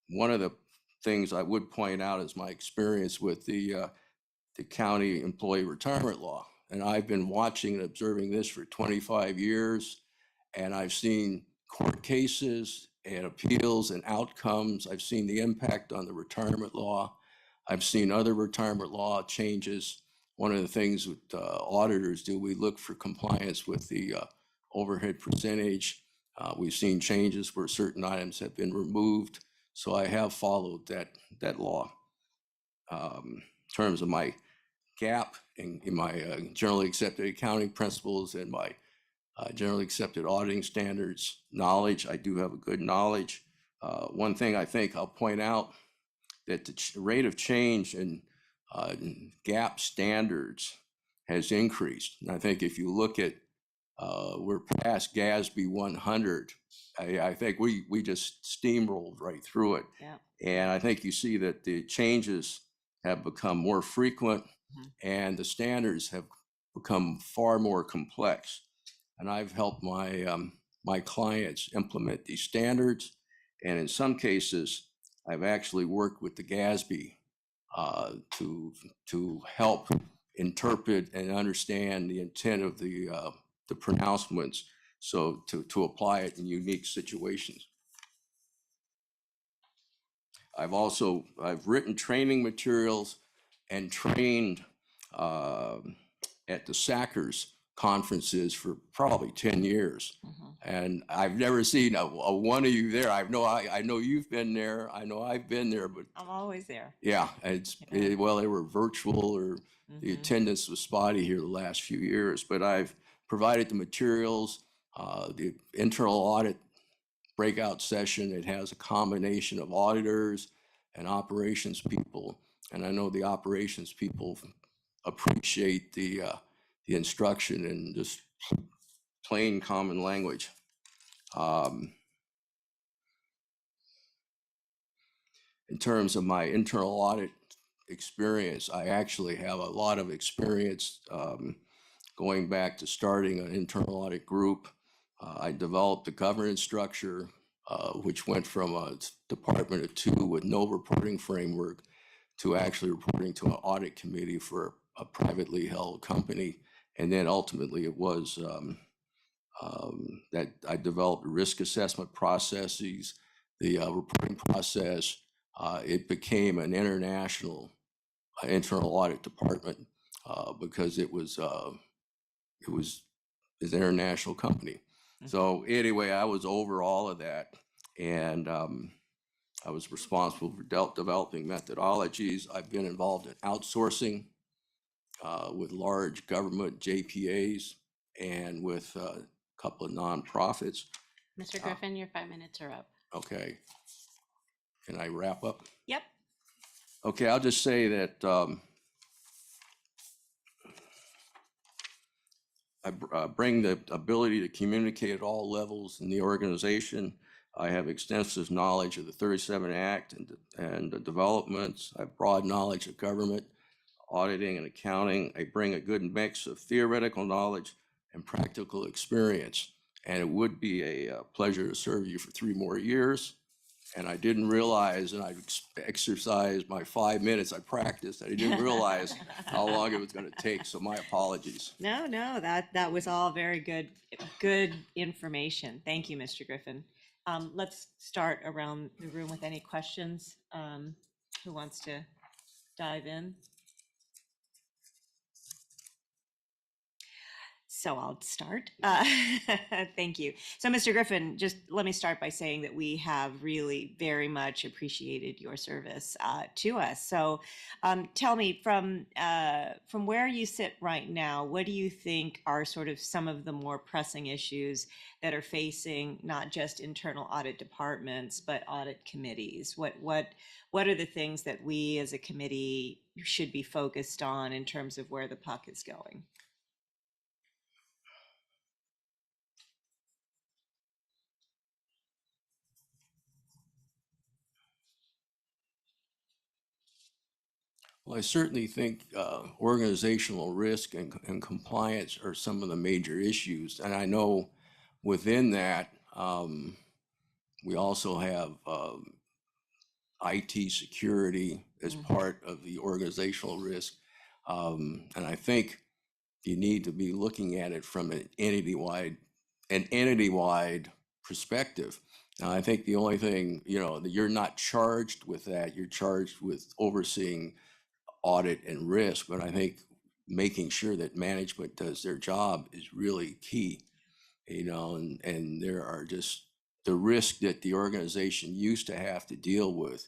One of the things I would point out is my experience with the county employee retirement law. And I've been watching and observing this for 25 years. And I've seen court cases and appeals and outcomes. I've seen the impact on the retirement law. I've seen other retirement law changes. One of the things that auditors do, we look for compliance with the overhead percentage. We've seen changes where certain items have been removed. So I have followed that law. In terms of my gap in my generally accepted accounting principles and my generally accepted auditing standards knowledge, I do have a good knowledge. One thing I think I'll point out that the rate of change in gap standards has increased. And I think if you look at, we're past GASB 100, I think we just steamrolled right through it. Yeah. And I think you see that the changes have become more frequent and the standards have become far more complex. And I've helped my clients implement these standards. And in some cases, I've actually worked with the GASB to help interpret and understand the intent of the pronouncements, so to apply it in unique situations. I've written training materials and trained at the SACRS conferences for probably 10 years. And I've never seen a one of you there. I know you've been there. I know I've been there, but I'm always there. yeah, well, they were virtual or the attendance was spotty here the last few years, but I've provided the materials, the internal audit breakout session. It has a combination of auditors and operations people. And I know the operations people appreciate the instruction in just plain common language. In terms of my internal audit experience, I actually have a lot of experience going back to starting an internal audit group. I developed the governance structure, which went from a department of 2 with no reporting framework to actually reporting to an audit committee for a privately held company. And then ultimately it was that I developed risk assessment processes, the reporting process. It became an international internal audit department because it was an international company. So anyway, I was over all of that, and I was responsible for developing methodologies. I've been involved in outsourcing with large government JPAs and with a couple of nonprofits. Mr. Griffin, your 5 minutes are up. Okay. Can I wrap up? Yep. Okay, I'll just say that I bring the ability to communicate at all levels in the organization. I have extensive knowledge of the 37 Act and the developments. I have broad knowledge of government, auditing, and accounting. I bring a good mix of theoretical knowledge and practical experience. And it would be a pleasure to serve you for 3 more years. And I didn't realize, and I exercised my 5 minutes I practiced, I didn't realize how long it was going to take. So my apologies. No, that was all very good information. Thank you, Mr. Griffin. Let's start around the room with any questions. Who wants to dive in? So I'll start. Thank you. So Mr. Griffin, just let me start by saying that we have really very much appreciated your service to us. So tell me, from where you sit right now, what do you think are sort of some of the more pressing issues that are facing not just internal audit departments, but audit committees? What are the things that we as a committee should be focused on in terms of where the puck is going? Well, I certainly think organizational risk and compliance are some of the major issues. And I know within that, we also have IT security as part of the organizational risk. And I think you need to be looking at it from an entity-wide perspective. Now, I think the only thing, that you're not charged with that, you're charged with overseeing audit and risk, but I think making sure that management does their job is really key, and there are just the risk that the organization used to have to deal with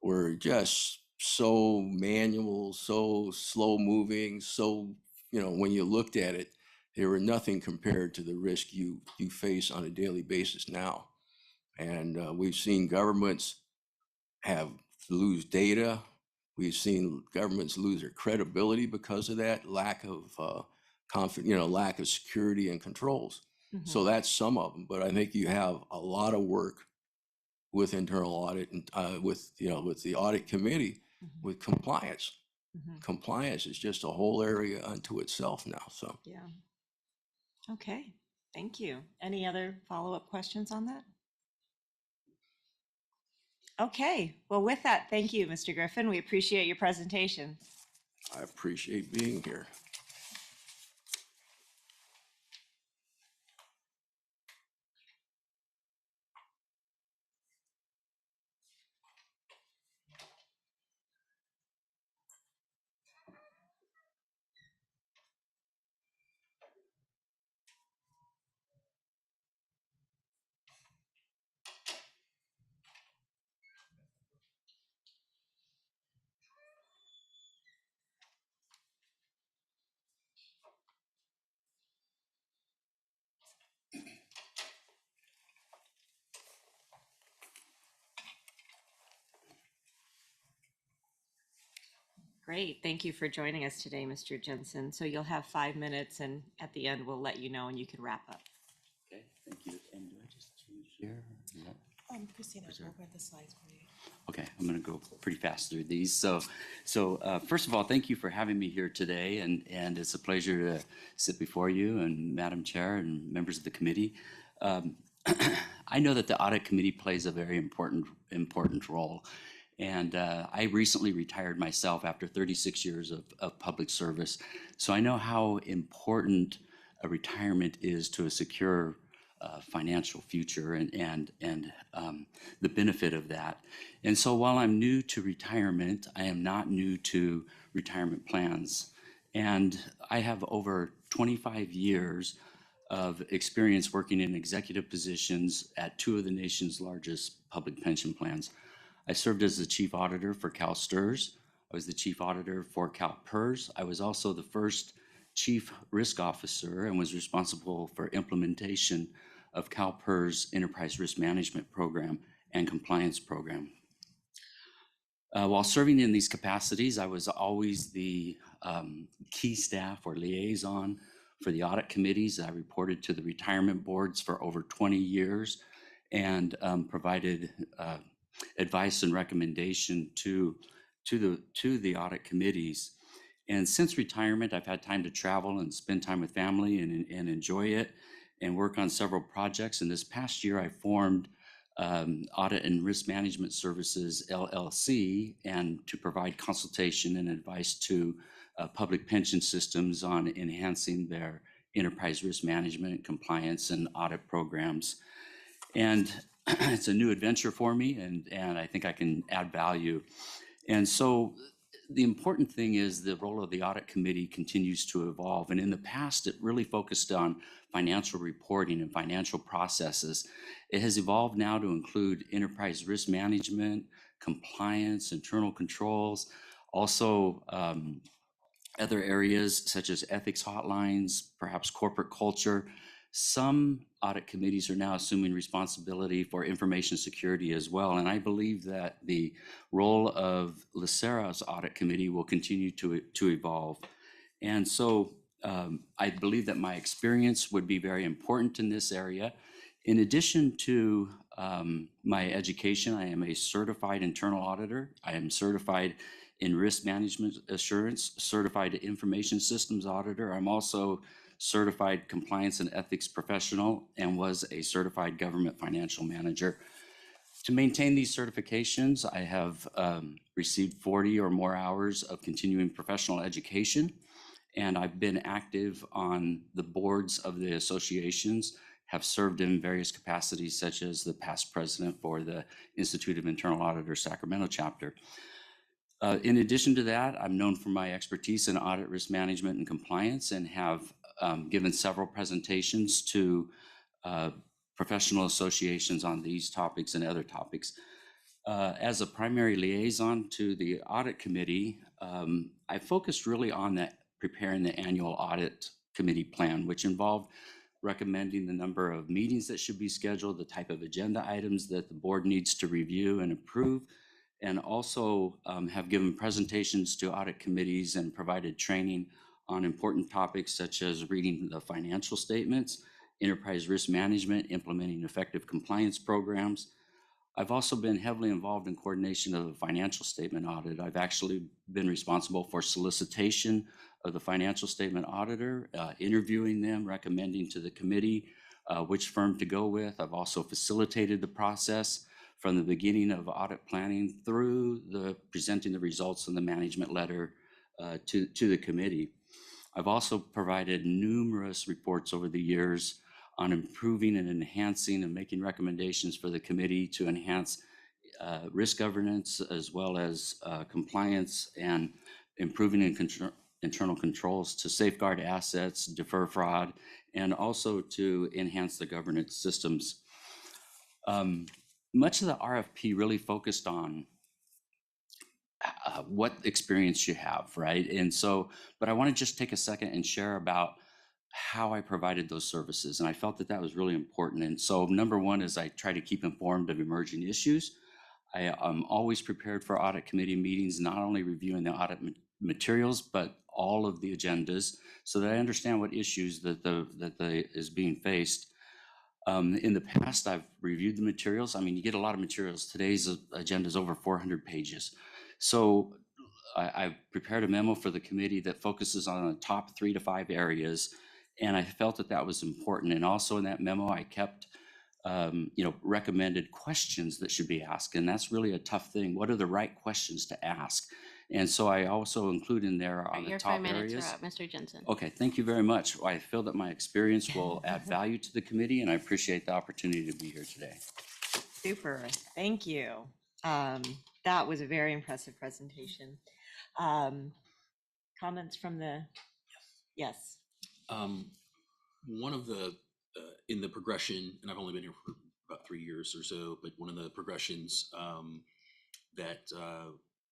were just so manual, so slow moving, so, when you looked at it, they were nothing compared to the risk you face on a daily basis now. And we've seen governments lose data. We've seen governments lose their credibility because of that lack of lack of security and controls. So that's some of them, but I think you have a lot of work with internal audit and with the audit committee with compliance. Compliance is just a whole area unto itself now. So Yeah. Okay, thank you. Any other follow-up questions on that? Okay, well, with that, thank you, Mr. Griffin. We appreciate your presentation. I appreciate being here. Great, thank you for joining us today, Mr. Jensen. So you'll have 5 minutes, and at the end, we'll let you know and you can wrap up. Okay, thank you. And do I just share? Christina, over the slides for you. Okay, I'm going to go pretty fast through these. So first of all, thank you for having me here today, and it's a pleasure to sit before you and Madam Chair and members of the committee. I know that the Audit Committee plays a very important role, and I recently retired myself after 36 years of public service, so I know how important a retirement is to a secure financial future and the benefit of that. And so while I'm new to retirement, I am not new to retirement plans. And I have over 25 years of experience working in executive positions at two of the nation's largest public pension plans. I served as the chief auditor for CalSTRS. I was the chief auditor for CalPERS. I was also the first chief risk officer and was responsible for implementation of CalPERS Enterprise Risk Management Program and Compliance Program. While serving in these capacities, I was always the key staff or liaison for the audit committees. I reported to the retirement boards for over 20 years and provided advice and recommendation to the audit committees. And since retirement, I've had time to travel and spend time with family and enjoy it and work on several projects. And this past year, I formed Audit and Risk Management Services, LLC, and to provide consultation and advice to public pension systems on enhancing their enterprise risk management, compliance, and audit programs. And it's a new adventure for me, and I think I can add value. And so the important thing is the role of the audit committee continues to evolve. And in the past, it really focused on financial reporting and financial processes. It has evolved now to include enterprise risk management, compliance, internal controls, also other areas such as ethics hotlines, perhaps corporate culture. Some audit committees are now assuming responsibility for information security as well. And I believe that the role of LACERA's audit committee will continue to evolve. And so I believe that my experience would be very important in this area. In addition to my education, I am a certified internal auditor. I am certified in risk management assurance, certified information systems auditor. I'm also certified compliance and ethics professional and was a certified government financial manager. To maintain these certifications, I have received 40 or more hours of continuing professional education, and I've been active on the boards of the associations, have served in various capacities such as the past president for the Institute of Internal Auditor Sacramento chapter. In addition to that, I'm known for my expertise in audit risk management and compliance and have given several presentations to professional associations on these topics and other topics. As a primary liaison to the audit committee, I focused really on preparing the annual audit committee plan, which involved recommending the number of meetings that should be scheduled, the type of agenda items that the board needs to review and approve, and also have given presentations to audit committees and provided training on important topics such as reading the financial statements, enterprise risk management, implementing effective compliance programs. I've also been heavily involved in coordination of the financial statement audit. I've actually been responsible for solicitation of the financial statement auditor, interviewing them, recommending to the committee which firm to go with. I've also facilitated the process from the beginning of audit planning through the presenting the results in the management letter to the committee. I've also provided numerous reports over the years on improving and enhancing and making recommendations for the committee to enhance risk governance as well as compliance and improving internal controls to safeguard assets, defer fraud, and also to enhance the governance systems. Much of the RFP really focused on what experience you have, right? And so, but I want to just take a second and share about how I provided those services. And I felt that that was really important. And so number one is I try to keep informed of emerging issues. I am always prepared for audit committee meetings, not only reviewing the audit materials, but all of the agendas so that I understand what issues that is being faced. In the past, I've reviewed the materials. I mean, you get a lot of materials. Today's agenda is over 400 pages. So I've prepared a memo for the committee that focuses on the top 3 to 5 areas. And I felt that that was important. And also in that memo, I kept, recommended questions that should be asked. And that's really a tough thing. What are the right questions to ask? And so I also include in there on the Your top 5 minutes areas. are up, Mr. Jensen. Okay, thank you very much. I feel that my experience will add value to the committee, and I appreciate the opportunity to be here today. Super, thank you. That was a very impressive presentation. Comments from the, yes. One of the, in the progression, and I've only been here for about 3 years or so, but one of the progressions that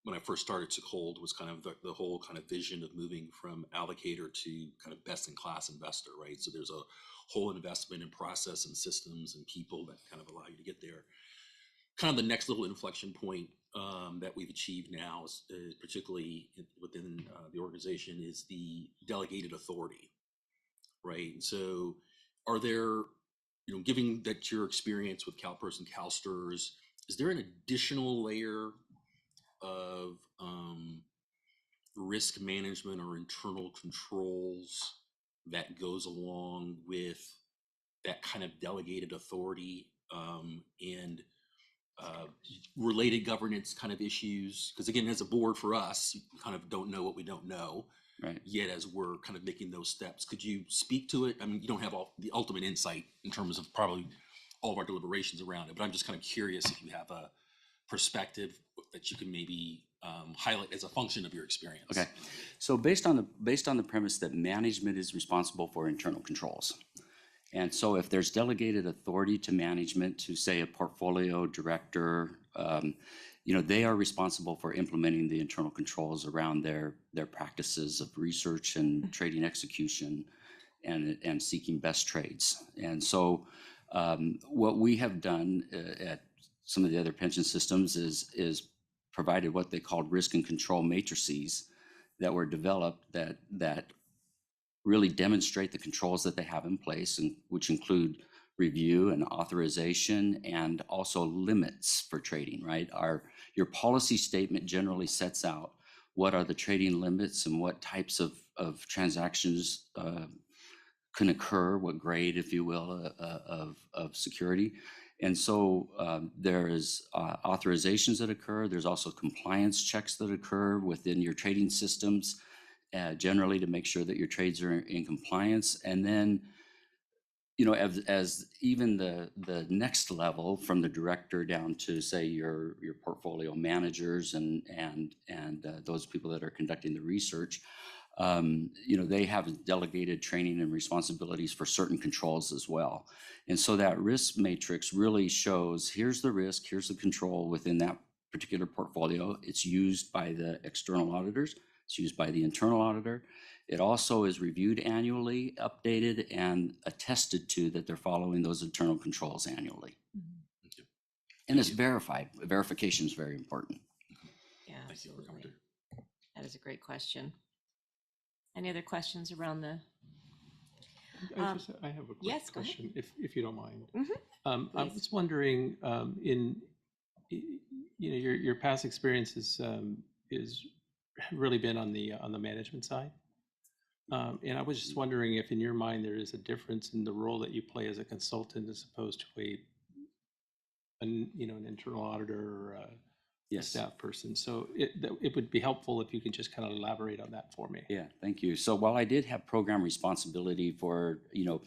when I first started took hold was kind of the whole kind of vision of moving from allocator to kind of best in class investor, right? So there's a whole investment in process and systems and people that kind of allow you to get there. Kind of the next little inflection point that we've achieved now, is particularly within the organization, is the delegated authority, right? And so are there, given that your experience with CalPERS and CalSTRS, is there an additional layer of risk management or internal controls that goes along with that kind of delegated authority and related governance kind of issues? Because again, as a board for us, you kind of don't know what we don't know. Right. Yet as we're kind of making those steps, could you speak to it? I mean, you don't have all the ultimate insight in terms of probably all of our deliberations around it, but I'm just kind of curious if you have a perspective that you can maybe highlight as a function of your experience. Okay, so based on the premise that management is responsible for internal controls, and so if there's delegated authority to management to say a portfolio director, they are responsible for implementing the internal controls around their practices of research and trading execution and seeking best trades. And so what we have done at some of the other pension systems is provided what they called risk and control matrices that were developed that really demonstrate the controls that they have in place, and which include review and authorization and also limits for trading, right? Your policy statement generally sets out what are the trading limits and what types of transactions can occur, what grade, if you will, of security. And so there is authorizations that occur. There's also compliance checks that occur within your trading systems, generally to make sure that your trades are in compliance. And then, you know, as even the next level from the director down to, say, your portfolio managers and those people that are conducting the research, you know, they have delegated training and responsibilities for certain controls as well. And so that risk matrix really shows, here's the risk, here's the control within that particular portfolio. It's used by the external auditors, it's used by the internal auditor. It also is reviewed annually, updated, and attested to that they're following those internal controls annually. Okay. And it's verified. Verification is very important. Yeah, Thank you, absolutely. Recorder. That is a great question. Any other questions around the? I have a quick yes, go ahead. question, if you don't mind. Mhm, I please. was wondering, you know, your past experience is really been on the management side. And I was just wondering if in your mind there is a difference in the role that you play as a consultant as opposed to an internal auditor or a Yes. staff person. So it would be helpful if you could just kind of elaborate on that for me. Yeah, thank you. So while I did have program responsibility for, you know,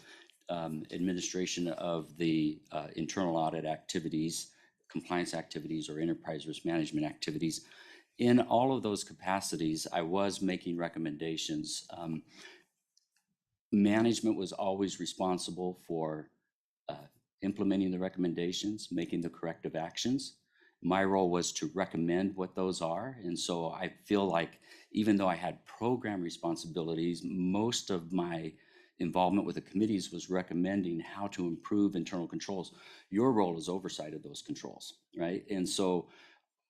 administration of the internal audit activities, compliance activities, or enterprise risk management activities, in all of those capacities, I was making recommendations. Management was always responsible for implementing the recommendations, making the corrective actions. My role was to recommend what those are. And so I feel like even though I had program responsibilities, most of my involvement with the committees was recommending how to improve internal controls. Your role is oversight of those controls, right? And so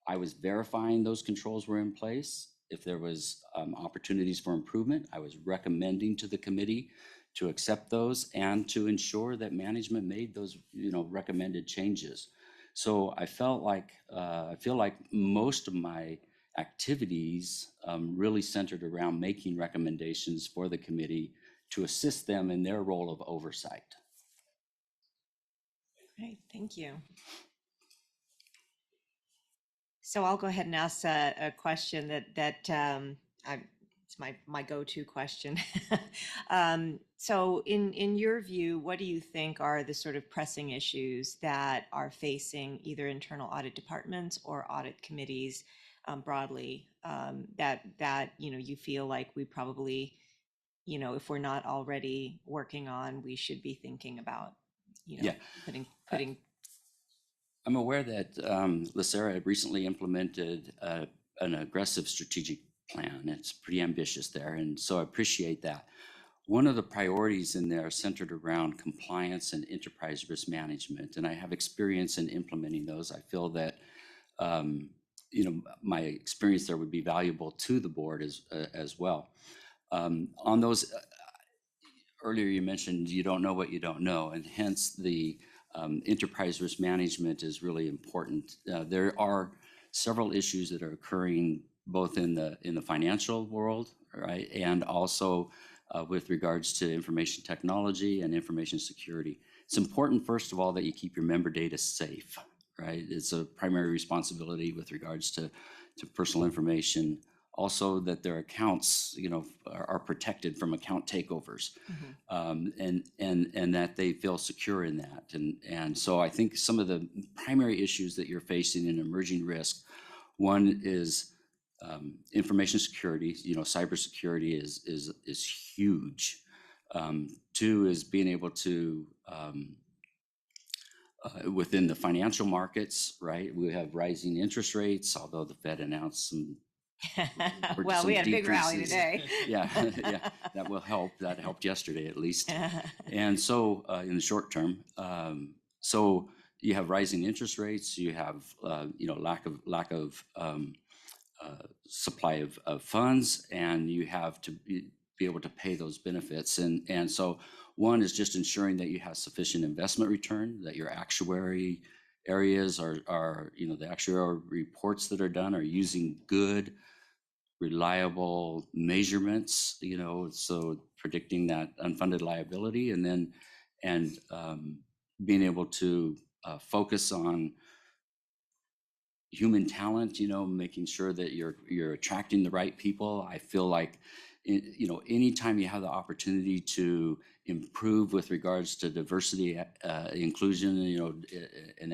I was verifying those controls were in place. If there was opportunities for improvement, I was recommending to the committee to accept those and to ensure that management made those, you know, recommended changes. So I felt like, I feel like most of my activities really centered around making recommendations for the committee to assist them in their role of oversight. Great, thank you. So I'll go ahead and ask a question that it's my go-to question. So in your view, what do you think are the sort of pressing issues that are facing either internal audit departments or audit committees broadly, that you know, you feel like we probably, you know, if we're not already working on, we should be thinking about, you know, Yeah. putting I'm aware that LACERA recently implemented an aggressive strategic plan. It's pretty ambitious there, and so I appreciate that. One of the priorities in there centered around compliance and enterprise risk management, and I have experience in implementing those. I feel that you know, my experience there would be valuable to the board as well. On those, earlier you mentioned you don't know what you don't know, and hence the enterprise risk management is really important. There are several issues that are occurring both in the financial world, right, and also with regards to information technology and information security. It's important, first of all, that you keep your member data safe, right? It's a primary responsibility with regards to personal information. Also, that their accounts, you know, are protected from account takeovers, and that they feel secure in that. And so I think some of the primary issues that you're facing in emerging risk, one is information security. You know, cybersecurity is huge. Two is being able to within the financial markets, right? We have rising interest rates, although the Fed announced some. well, we had a big rally decreases. today. Yeah, yeah, that will help. That helped yesterday at least. And so in the short term, so you have rising interest rates, you have you know, lack of supply of funds, and you have to be able to pay those benefits. And so one is just ensuring that you have sufficient investment return, that your actuary areas are, you know, the actuarial reports that are done are using good reliable measurements, so predicting that unfunded liability, and then being able to focus on human talent, making sure that you're attracting the right people. I feel like, anytime you have the opportunity to improve with regards to diversity, inclusion, and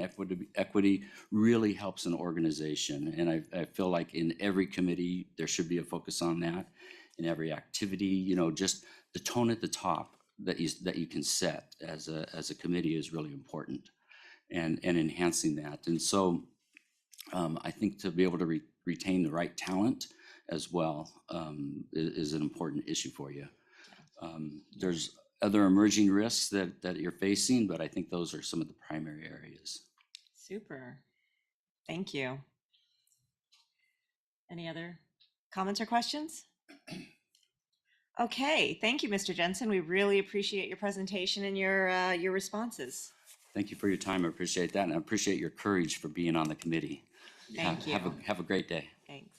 equity really helps an organization. And I feel like in every committee, there should be a focus on that. In every activity, just the tone at the top that you can set as a committee is really important, and enhancing that. And so I think to be able to retain the right talent as well is an important issue for you. There's other emerging risks that you're facing, but I think those are some of the primary areas. Super. Thank you. Any other comments or questions? Okay, thank you, Mr. Jensen. We really appreciate your presentation and your responses. Thank you for your time. I appreciate that, and I appreciate your courage for being on the committee. Thank you. Have a great day. Thanks.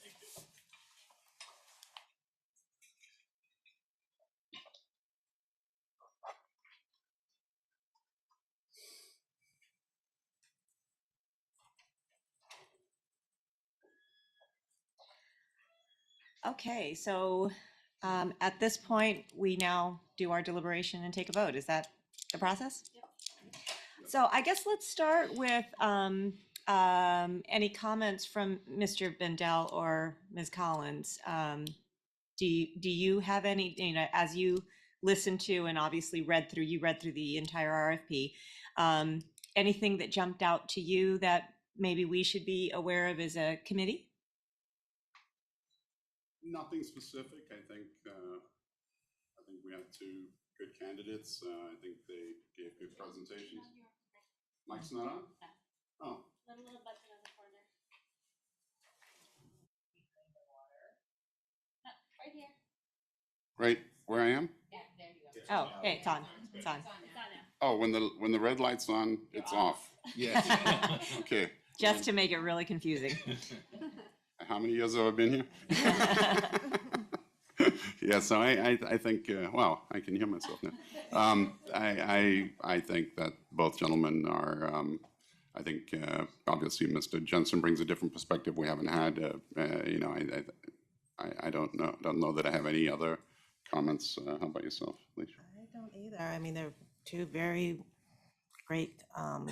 Okay, so at this point, we now do our deliberation and take a vote. Is that the process? Yep. So I guess let's start with any comments from Mr. Bendel or Ms. Collins. Do you have any, as you listened to and obviously read through the entire RFP, anything that jumped out to you that maybe we should be aware of as a committee? Nothing specific. I think we had two good candidates. I think they gave good presentations. Mike's not on? Oh. Little button on the corner. No, right here. Right where I am? Yeah, there you go. Oh, okay, it's on. It's on. It's on now. Oh, when the red light's on, it's off. Yes. Okay. Just to make it really confusing. How many years have I been here? Yeah, so I think, well, I can hear myself now. I think that both gentlemen are, I think, obviously Mr. Jensen brings a different perspective we haven't had. I don't know that I have any other comments. How about yourself, Alicia? I don't either. I mean, they're two very great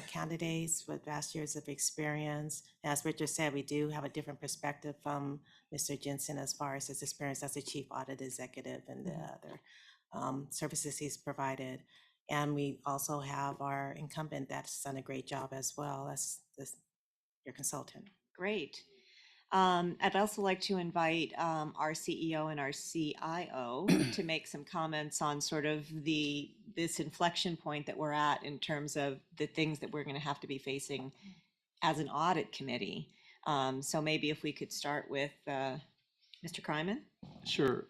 candidates with vast years of experience. As Richard said, we do have a different perspective from Mr. Jensen as far as his experience as a chief audit executive and the other services he's provided. And we also have our incumbent that's done a great job as well as your consultant. Great. I'd also like to invite our CEO and our CIO to make some comments on sort of this inflection point that we're at in terms of the things that we're going to have to be facing as an audit committee. So maybe if we could start with Mr. Kryman. Sure.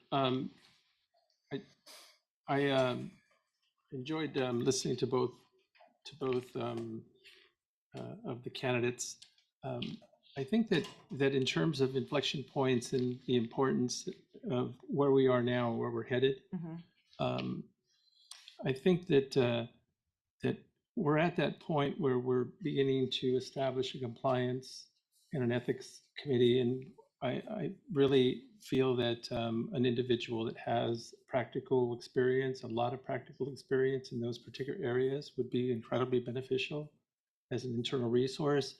I enjoyed listening to both of the candidates. I think that in terms of inflection points and the importance of where we are now, where we're headed, I think that we're at that point where we're beginning to establish a compliance and an ethics committee, and I really feel that an individual that has practical experience, a lot of practical experience in those particular areas would be incredibly beneficial as an internal resource.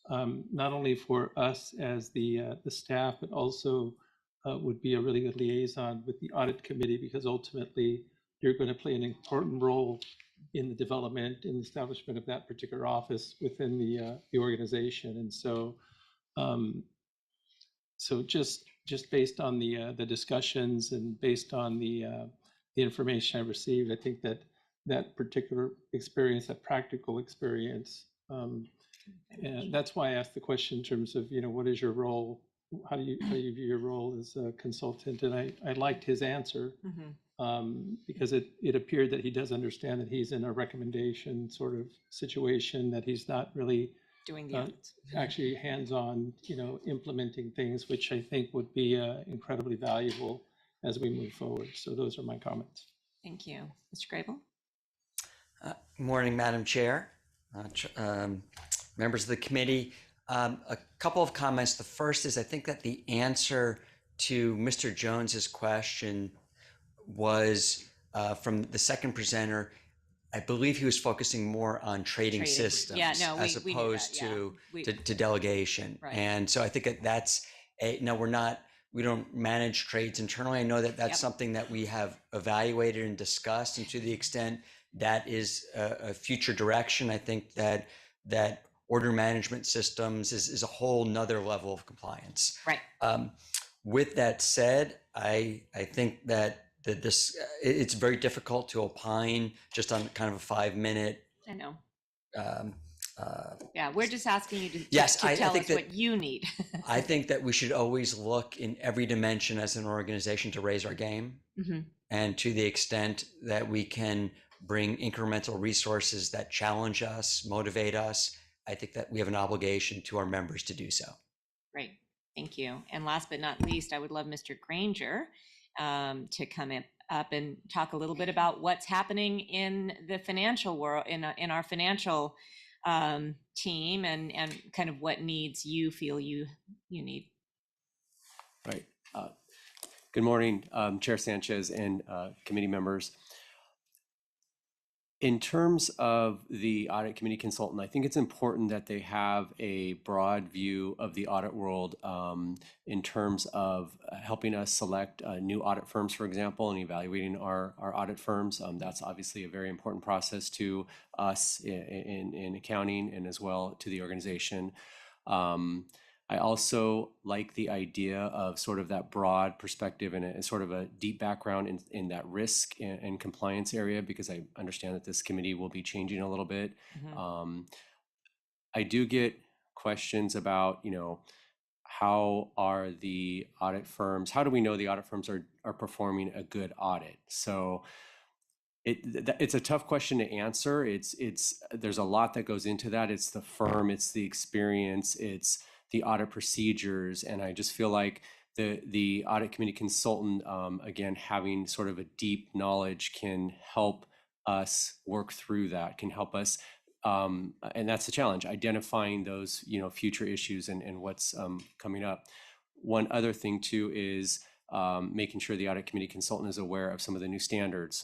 Not only for us as the staff, but also would be a really good liaison with the audit committee, because ultimately you're going to play an important role in the development and establishment of that particular office within the organization. And so, just based on the discussions and based on the information I received, I think that particular experience, that practical experience. And that's why I asked the question in terms of, what is your role? How do you view your role as a consultant? And I liked his answer because it appeared that he does understand that he's in a recommendation sort of situation, that he's not really doing the audits. actually hands-on, implementing things, which I think would be incredibly valuable as we move forward. So those are my comments. Thank you. Mr. Grable? Morning, Madam Chair, members of the committee. A couple of comments. The first is I think that the answer to Mr. Jones's question was from the second presenter. I believe he was focusing more on trading systems as opposed to delegation. Right. And so I think that that's we don't manage trades internally. I know that that's something that we have evaluated and discussed, and to the extent that is a future direction, I think that order management systems is a whole nother level of compliance. Right. With that said, I think that it's very difficult to opine just on kind of a 5-minute. I know. Yeah, we're just asking you to I tell think us that, what you need. I think that we should always look in every dimension as an organization to raise our game. Mm-hmm. And to the extent that we can bring incremental resources that challenge us, motivate us, I think that we have an obligation to our members to do so. Great. Thank you. And last but not least, I would love Mr. Granger to come up and talk a little bit about what's happening in the financial world, in our financial team, and kind of what needs you feel you need. Right. Good morning, Chair Sanchez and committee members. In terms of the audit committee consultant, I think it's important that they have a broad view of the audit world in terms of helping us select new audit firms, for example, and evaluating our audit firms. That's obviously a very important process to us in accounting and as well to the organization. I also like the idea of sort of that broad perspective and a sort of a deep background in that risk and compliance area, because I understand that this committee will be changing a little bit. Mm-hmm. I do get questions about, how are the audit firms, how do we know the audit firms are performing a good audit? So it's a tough question to answer. There's a lot that goes into that. It's the firm, it's the experience, it's the audit procedures, and I just feel like the audit committee consultant, again, having sort of a deep knowledge can help us work through that, can help us, and that's the challenge, identifying those future issues and what's coming up. One other thing too is making sure the audit committee consultant is aware of some of the new standards.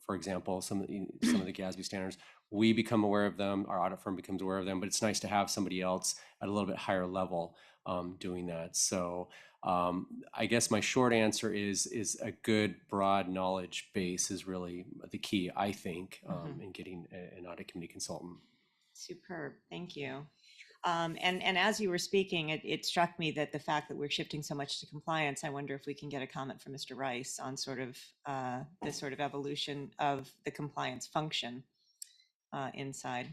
For example, some of the GASB standards. We become aware of them, our audit firm becomes aware of them, but it's nice to have somebody else at a little bit higher level doing that. So I guess my short answer is a good broad knowledge base is really the key, I think, in getting an audit committee consultant. Superb, thank you. And as you were speaking, it struck me that the fact that we're shifting so much to compliance, I wonder if we can get a comment from Mr. Rice on sort of this sort of evolution of the compliance function inside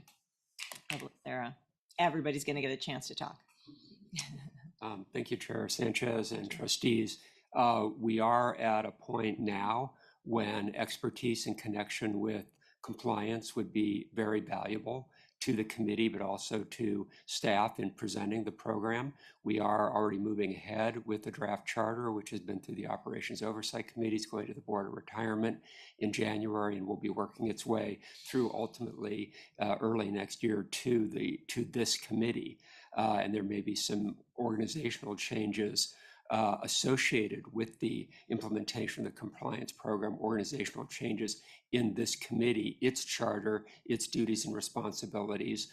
of LACERA. Everybody's going to get a chance to talk. Thank you, Chair Sanchez and trustees. We are at a point now when expertise in connection with compliance would be very valuable to the committee, but also to staff in presenting the program. We are already moving ahead with the draft charter, which has been through the Operations Oversight Committee. It's going to the Board of Retirement in January and will be working its way through ultimately early next year to this committee. And there may be some organizational changes associated with the implementation of the compliance program, organizational changes in this committee, its charter, its duties and responsibilities,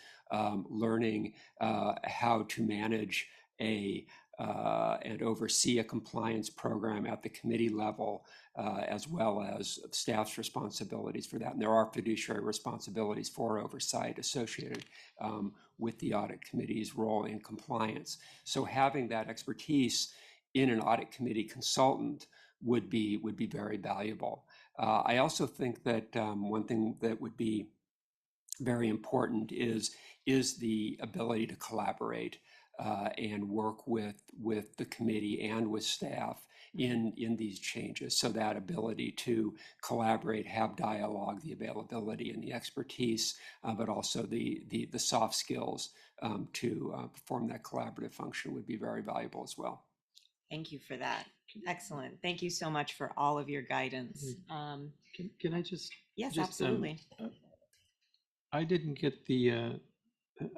learning how to manage and oversee a compliance program at the committee level, as well as staff's responsibilities for that. And there are fiduciary responsibilities for oversight associated with the audit committee's role in compliance. So having that expertise in an audit committee consultant would be very valuable. I also think that one thing that would be very important is the ability to collaborate and work with the committee and with staff in these changes. So that ability to collaborate, have dialogue, the availability and the expertise, but also the soft skills to perform that collaborative function would be very valuable as well. Thank you for that. Excellent. Thank you so much for all of your guidance. Can I just? Yes, absolutely. I didn't get the,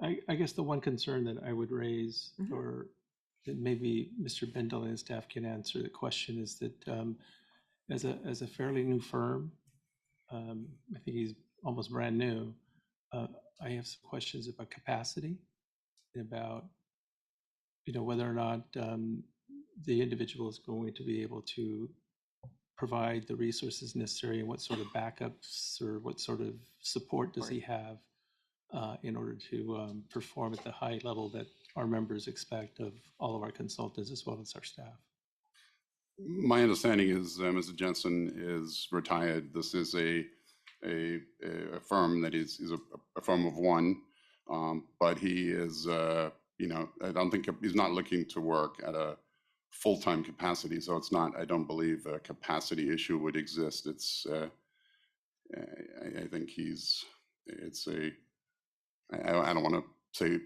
I guess the one concern that I would raise, or that maybe Mr. Bendel and staff can answer the question, is that as a fairly new firm, I think he's almost brand new, I have some questions about capacity, about, whether or not the individual is going to be able to provide the resources necessary, and what sort of backups or what sort of support does he have in order to perform at the high level that our members expect of all of our consultants as well as our staff. My understanding is Mr. Jensen is retired. This is a firm that is a firm of one, but he is, I don't think he's not looking to work at a full-time capacity. So it's not, I don't believe a capacity issue would exist. It's, I think I don't want to say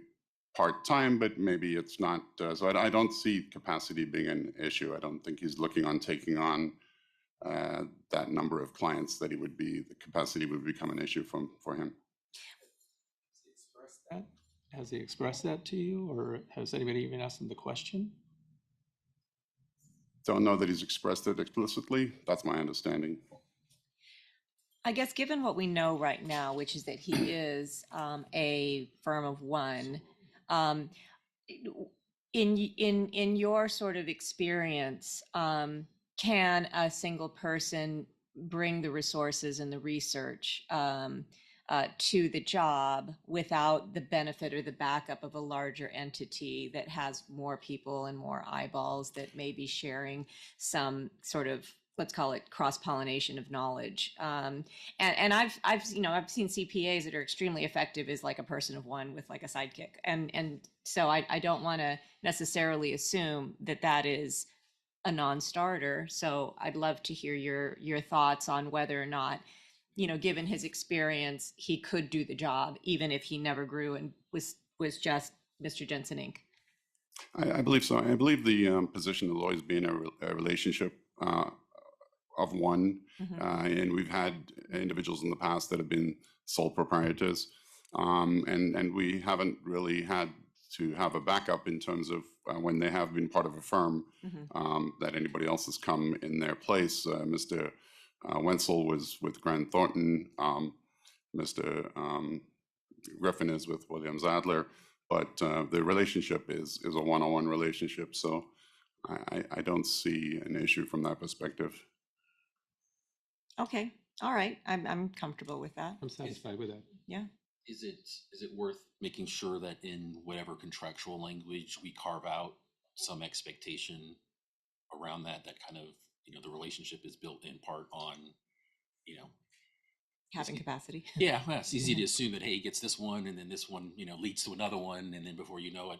part-time, but maybe it's not. So I don't see capacity being an issue. I don't think he's looking on taking on that number of clients that the capacity would become an issue for him. Has he expressed that to you, or has anybody even asked him the question? Don't know that he's expressed it explicitly. That's my understanding. I guess given what we know right now, which is that he is a firm of one, in your sort of experience, can a single person bring the resources and the research to the job without the benefit or the backup of a larger entity that has more people and more eyeballs that may be sharing some sort of, let's call it, cross-pollination of knowledge? And I've seen CPAs that are extremely effective as like a person of one with like a sidekick, and so I don't want to necessarily assume that is a non-starter. So I'd love to hear your thoughts on whether or not, given his experience, he could do the job even if he never grew and was just Mr. Jensen Inc. I believe so. I believe the position will always be in a relationship of one, and we've had individuals in the past that have been sole proprietors, and we haven't really had to have a backup in terms of when they have been part of a firm, that anybody else has come in their place. Mr. Wenzel was with Grant Thornton, Mr. Griffin is with Williams Adler, but the relationship is a one-on-one relationship, so I don't see an issue from that perspective. Okay, all right, I'm comfortable with that. I'm satisfied with that. Yeah. Is it worth making sure that in whatever contractual language we carve out some expectation around that kind of, the relationship is built in part on, having capacity? Yeah, well, it's easy to assume that, hey, he gets this one, and then this one, leads to another one, and then before you know it,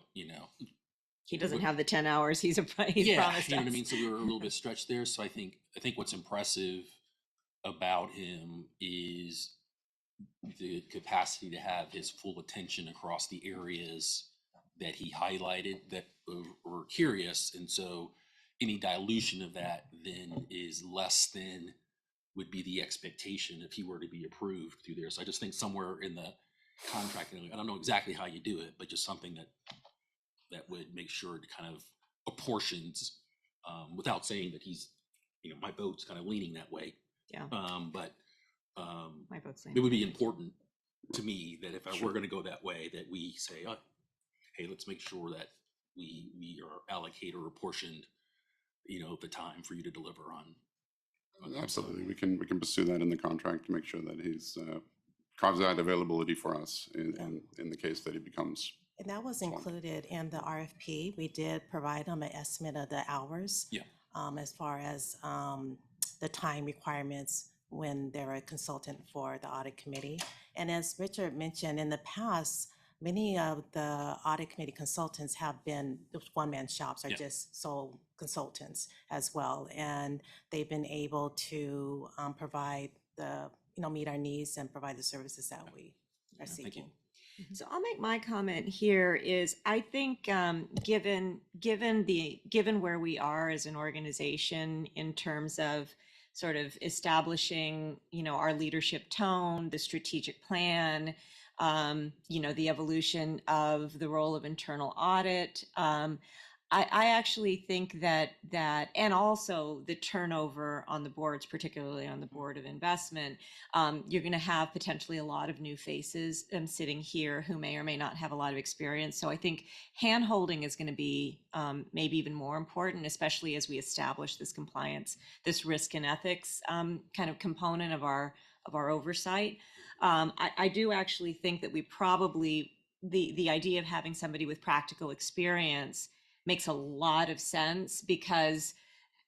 He doesn't have the 10 hours he's promised you know us. what I mean? So we were a little bit stretched there. So I think what's impressive about him is the capacity to have his full attention across the areas that he highlighted that were curious. And so any dilution of that then is less than would be the expectation if he were to be approved through there. So I just think somewhere in the contract, I don't know exactly how you do it, but just something that would make sure it kind of apportions, without saying that he's, my vote's kind of leaning that way. Yeah. But my vote's it would be important to me that if I were going to go that way, that we say, oh, hey, let's make sure that we are allocate or apportioned, the time for you to deliver on. Absolutely, we can pursue that in the contract to make sure that he's carves out availability for us in the case that he becomes. And that was included in the RFP. We did provide them an estimate of the hours. Yeah. As far as the time requirements when they're a consultant for the audit committee. And as Richard mentioned, in the past, many of the audit committee consultants have been one-man shops or Yeah. just sole consultants as well. And they've been able to provide meet our needs and provide the services that we are Thank you. seeking. So I'll make my comment here is I think given where we are as an organization in terms of sort of establishing, our leadership tone, the strategic plan, the evolution of the role of internal audit. I actually think that and also the turnover on the boards, particularly on the Board of Investment, you're going to have potentially a lot of new faces sitting here who may or may not have a lot of experience. So I think hand-holding is going to be maybe even more important, especially as we establish this compliance, this risk and ethics kind of component of our oversight. I do actually think that we probably, the idea of having somebody with practical experience makes a lot of sense, because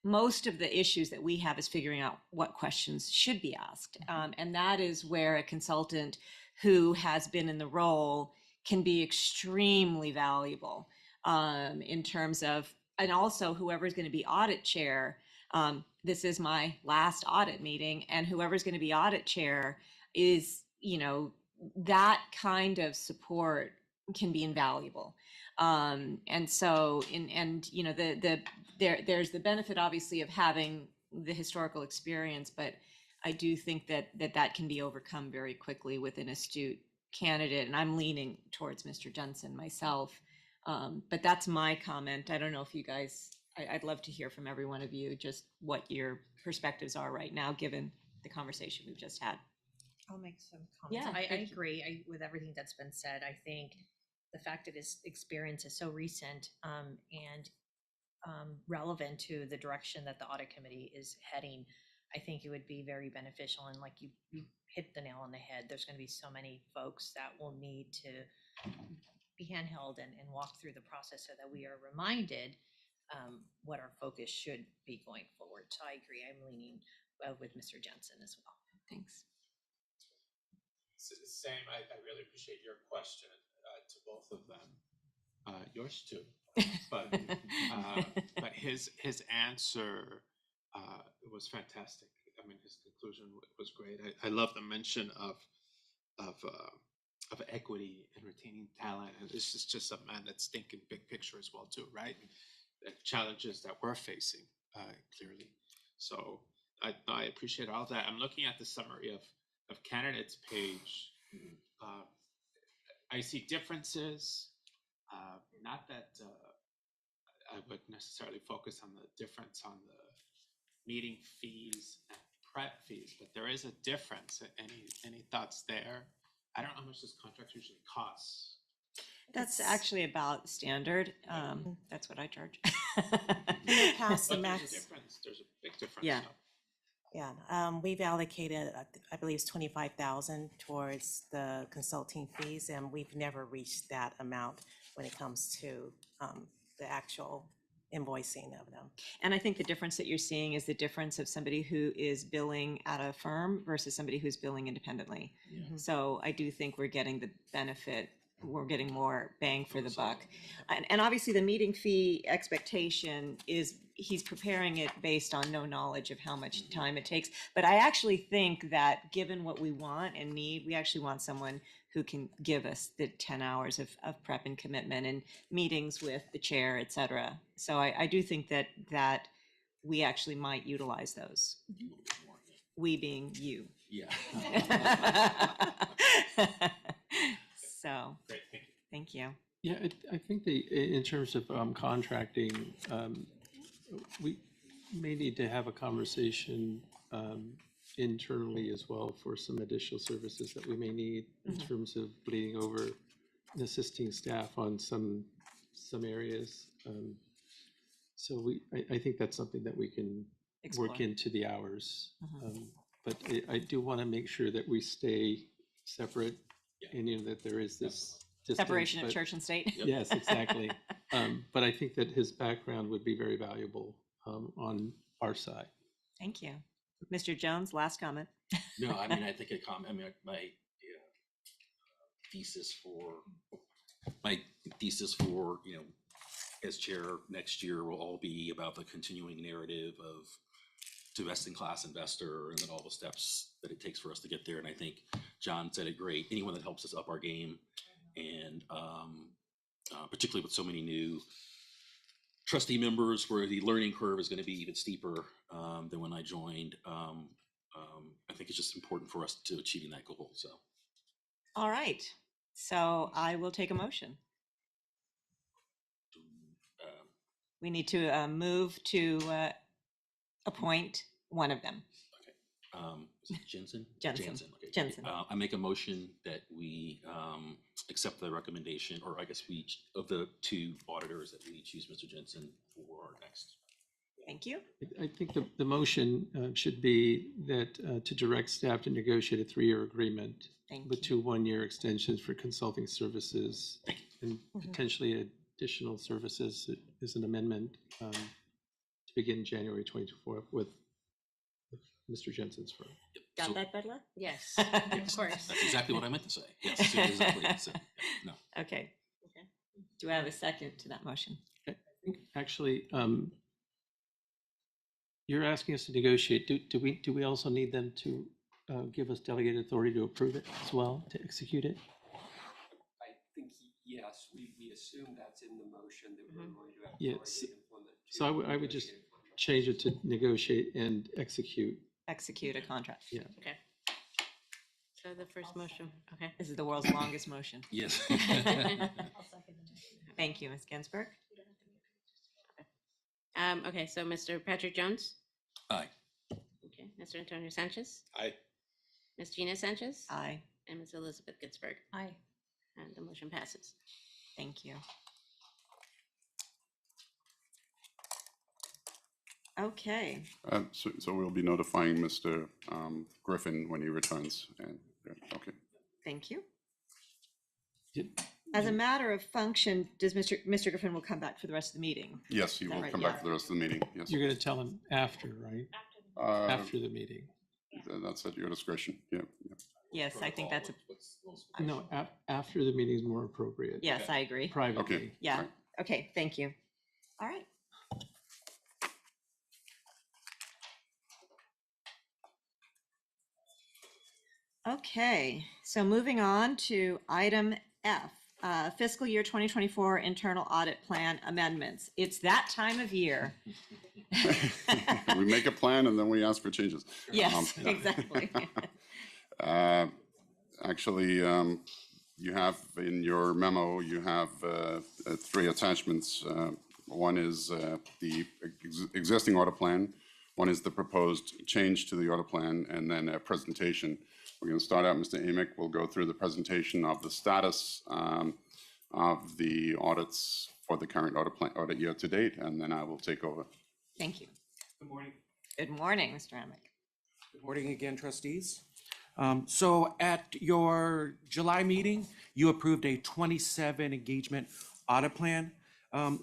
most of the issues that we have is figuring out what questions should be asked. And that is where a consultant who has been in the role can be extremely valuable in terms of, and also whoever's going to be audit chair. This is my last audit meeting, and whoever's going to be audit chair is, that kind of support can be invaluable. And so there's the benefit obviously of having the historical experience, but I do think that can be overcome very quickly with an astute candidate. And I'm leaning towards Mr. Jensen myself. But that's my comment. I don't know if you guys, I'd love to hear from every one of you just what your perspectives are right now, given the conversation we've just had. I'll make some comments. Yeah, I agree with everything that's been said. I think the fact that his experience is so recent and relevant to the direction that the audit committee is heading, I think it would be very beneficial. And like you hit the nail on the head, there's going to be so many folks that will need to be handheld and walk through the process so that we are reminded what our focus should be going forward. So I agree. I'm leaning with Mr. Jensen as well. Thanks. Same. I really appreciate your question to both of them. Yours too. But his answer was fantastic. I mean, his conclusion was great. I love the mention of equity and retaining talent, and this is just a man that's thinking big picture as well too, right? The challenges that we're facing clearly. So I appreciate all that. I'm looking at the summary of candidates page. I see differences. Not that I would necessarily focus on the difference on the meeting fees and prep fees, but there is a difference. Any thoughts there? I don't know how much this contract usually costs. That's actually about standard. That's what I charge. Past the But max. There's a big difference. Yeah. So. Yeah, we've allocated, I believe it's 25,000 towards the consulting fees, and we've never reached that amount when it comes to the actual invoicing of them. And I think the difference that you're seeing is the difference of somebody who is billing at a firm versus somebody who's billing independently. Mhm. So I do think we're getting the benefit. We're getting more bang for the buck. And obviously the meeting fee expectation is he's preparing it based on no knowledge of how much time it takes. But I actually think that given what we want and need, we actually want someone who can give us the 10 hours of prep and commitment and meetings with the chair, et cetera. So I do think that we actually might utilize those. We being you. Yeah. So, Great, thank you. thank you. Yeah, I think in terms of contracting, we may need to have a conversation internally as well for some additional services that we may need in terms of bleeding over and assisting staff on some areas. So I think that's something that we can Explore. work into the hours. But I do want to make sure that we stay separate and that there is this distance, Separation of church and state. Yes, exactly. But I think that his background would be very valuable on our side. Thank you. Mr. Jones, last comment. No, I mean, I think my thesis for, as chair next year will all be about the continuing narrative of to best-in-class investor and then all the steps that it takes for us to get there. And I think John said it great. Anyone that helps us up our game, and particularly with so many new trustee members, where the learning curve is going to be even steeper than when I joined. I think it's just important for us to achieving that goal. So, All right. So I will take a motion. We need to move to appoint one of them. is it Jensen? Jensen. Okay. Jensen. I make a motion that we accept the recommendation, or I guess we, of the two auditors, that we choose Mr. Jensen for our next. Thank you. I think the motion should be that to direct staff to negotiate a 3-year agreement with 2 1-year extensions for consulting services and potentially additional services as an amendment to begin January 24th with Mr. Jensen's firm. Got that, Bedla? Yes, of course. That's exactly what I meant to say. Yes, so exactly. So, no. Okay. Do I have a second to that motion? I think actually, you're asking us to negotiate. Do we also need them to give us delegated authority to approve it as well, to execute it? I think, yes, we assume that's in the motion that we're going to have Yes. authority to implement. So I would just change it to negotiate and execute. Execute a contract. Yeah. Okay. So the first motion, okay. This is the world's longest motion. Yes. Thank you, Ms. Ginsburg. Okay, so Mr. Patrick Jones? Aye. Okay, Mr. Antonio Sanchez? Aye. Ms. Gina Sanchez? Aye. And Ms. Elizabeth Ginsburg? Aye. And the motion passes. Thank you. Okay. So we'll be notifying Mr. Griffin when he returns. And okay. Thank you. As a matter of function, does Mr. Griffin will come back for the rest of the meeting? Yes, he Is that will right? come Yeah. back for the rest of the meeting. Yes. You're going to tell him after, right? After the meeting. That's at your discretion. Yeah. Yes, I think that's a, No, after the meeting is more appropriate. yes, I agree. Privately. Okay. Yeah. Okay, thank you. All right. Okay, so moving on to item F, fiscal year 2024 internal audit plan amendments. It's that time of year. We make a plan and then we ask for changes. Yes, exactly. Actually, you have in your memo, you have 3 attachments. One is the existing audit plan. One is the proposed change to the audit plan, and then a presentation. We're going to start out, Mr. Amick will go through the presentation of the status of the audits for the current audit year to date, and then I will take over. Thank you. Good morning. Good morning, Mr. Amick. Good morning again, trustees. So at your July meeting, you approved a 27 engagement audit plan.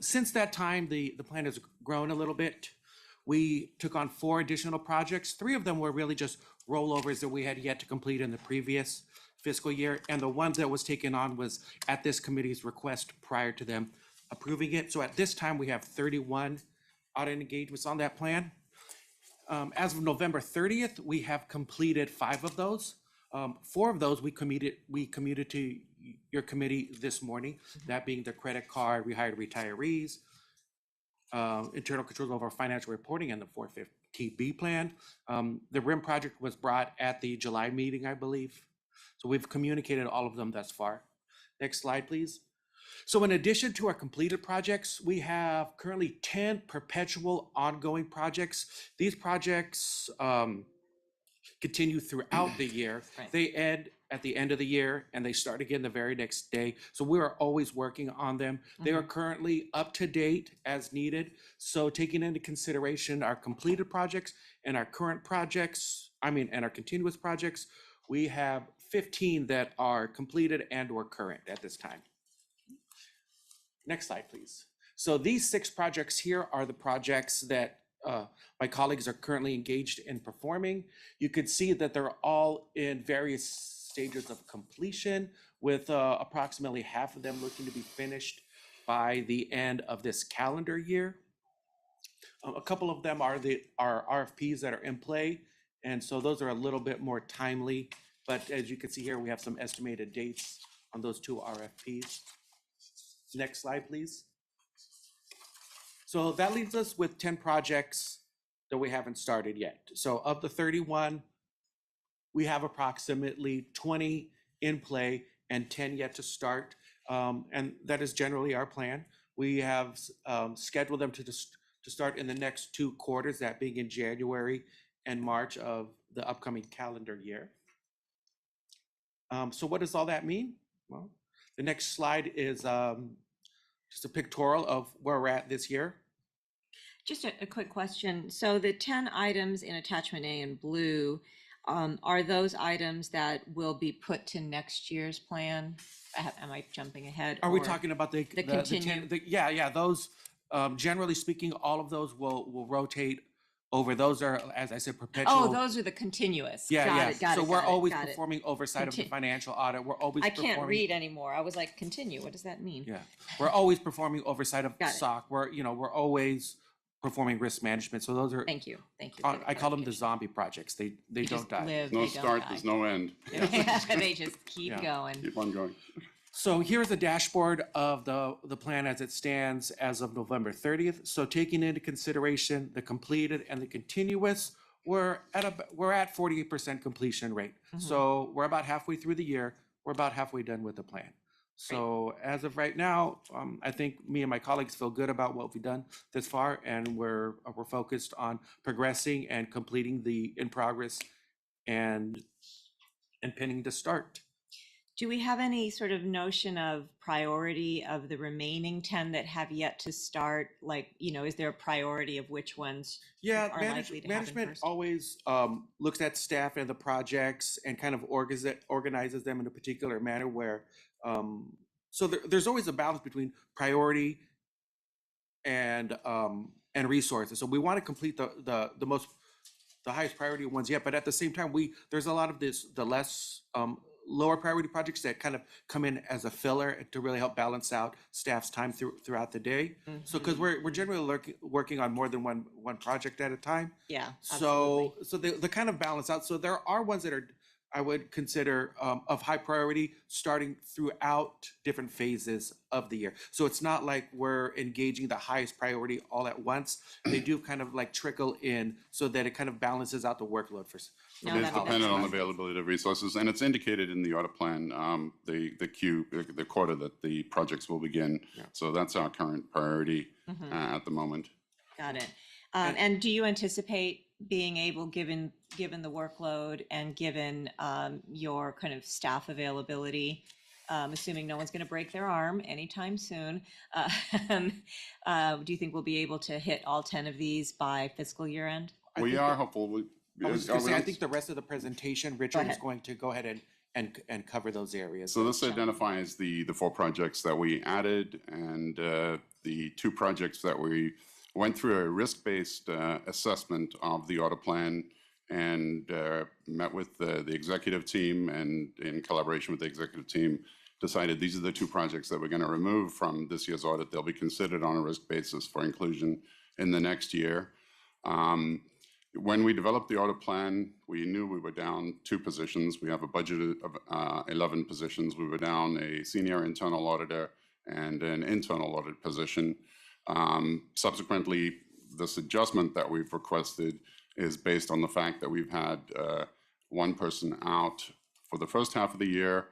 Since that time, the plan has grown a little bit. We took on 4 additional projects. 3 of them were really just rollovers that we had yet to complete in the previous fiscal year. And the one that was taken on was at this committee's request prior to them approving it. So at this time, we have 31 audit engagements on that plan. As of November 30th, we have completed 5 of those. 4 of those we commuted to your committee this morning, that being the credit card, rehired retirees, internal controls over financial reporting, and the 450B plan. The RIM project was brought at the July meeting, I believe. So we've communicated all of them thus far. Next slide, please. So in addition to our completed projects, we have currently 10 perpetual ongoing projects. These projects continue throughout the year. Right. They end at the end of the year and they start again the very next day. So we are always working on them. They are currently up to date as needed. So taking into consideration our completed projects and our current projects, and our continuous projects, we have 15 that are completed and or current at this time. Next slide, please. So these 6 projects here are the projects that my colleagues are currently engaged in performing. You could see that they're all in various stages of completion with approximately half of them looking to be finished by the end of this calendar year. A couple of them are RFPs that are in play, and so those are a little bit more timely. But as you can see here, we have some estimated dates on those 2 RFPs. Next slide, please. So that leaves us with 10 projects that we haven't started yet. So of the 31, we have approximately 20 in play and 10 yet to start. And that is generally our plan. We have scheduled them to start in the next 2 quarters, that being in January and March of the upcoming calendar year. So what does all that mean? Well, the next slide is just a pictorial of where we're at this year. Just a quick question. So the 10 items in attachment A in blue, are those items that will be put to next year's plan? Am I jumping ahead? Are we or talking about the continue? yeah, those, generally speaking, all of those will rotate over. Those are, as I said, perpetual. Oh, those are the continuous. Yeah, Got yeah. it, got So it, we're got it, always got it. performing oversight of the financial audit. We're always I performing. can't read anymore. I was like, continue. What does that mean? Yeah, we're always performing oversight of Got it. SOC. We're always performing risk management. So those are. Thank you. Thank you. for the I call them the zombie projects. They don't just die. live, No they don't start, die. there's no end. They just keep Yeah. going. Keep on going. So here's a dashboard of the plan as it stands as of November 30th. So taking into consideration the completed and the continuous, we're at 48% completion rate. So we're about halfway through the year. We're about halfway done with the plan. So as of right now, I think me and my colleagues feel good about what we've done this far, and we're focused on progressing and completing the in progress and pending to start. Do we have any sort of notion of priority of the remaining 10 that have yet to start? Like, is there a priority of which ones Yeah, are likely to happen management first? always looks at staff and the projects and kind of organizes them in a particular manner where, so there's always a balance between priority and resources. So we want to complete the highest priority ones yet, but at the same time, there's a lot of the less lower priority projects that kind of come in as a filler to really help balance out staff's time throughout the day. So because we're generally working on more than one project at a time. Yeah, So they kind of balance out. So there are ones that are, I would consider of high priority starting throughout different phases of the year. So it's not like we're engaging the highest priority all at once. They do kind of like trickle in so that it kind of balances out the workload for It is dependent on availability of resources, and it's indicated in the audit plan, the quarter that the projects will begin. So that's our current priority at the moment. Got it. And do you anticipate being able, given the workload and given your kind of staff availability, assuming no one's going to break their arm anytime soon, do you think we'll be able to hit all 10 of these by fiscal year end? We are hopeful. I was going to say, I think the rest of the presentation, Richard is going to go ahead and cover those areas. So this identifies the 4 projects that we added and the 2 projects that we went through a risk-based assessment of the audit plan and met with the executive team, and in collaboration with the executive team, decided these are the 2 projects that we're going to remove from this year's audit. They'll be considered on a risk basis for inclusion in the next year. When we developed the audit plan, we knew we were down 2 positions. We have a budget of 11 positions. We were down a senior internal auditor and an internal audit position. Subsequently, this adjustment that we've requested is based on the fact that we've had 1 person out for the first half of the year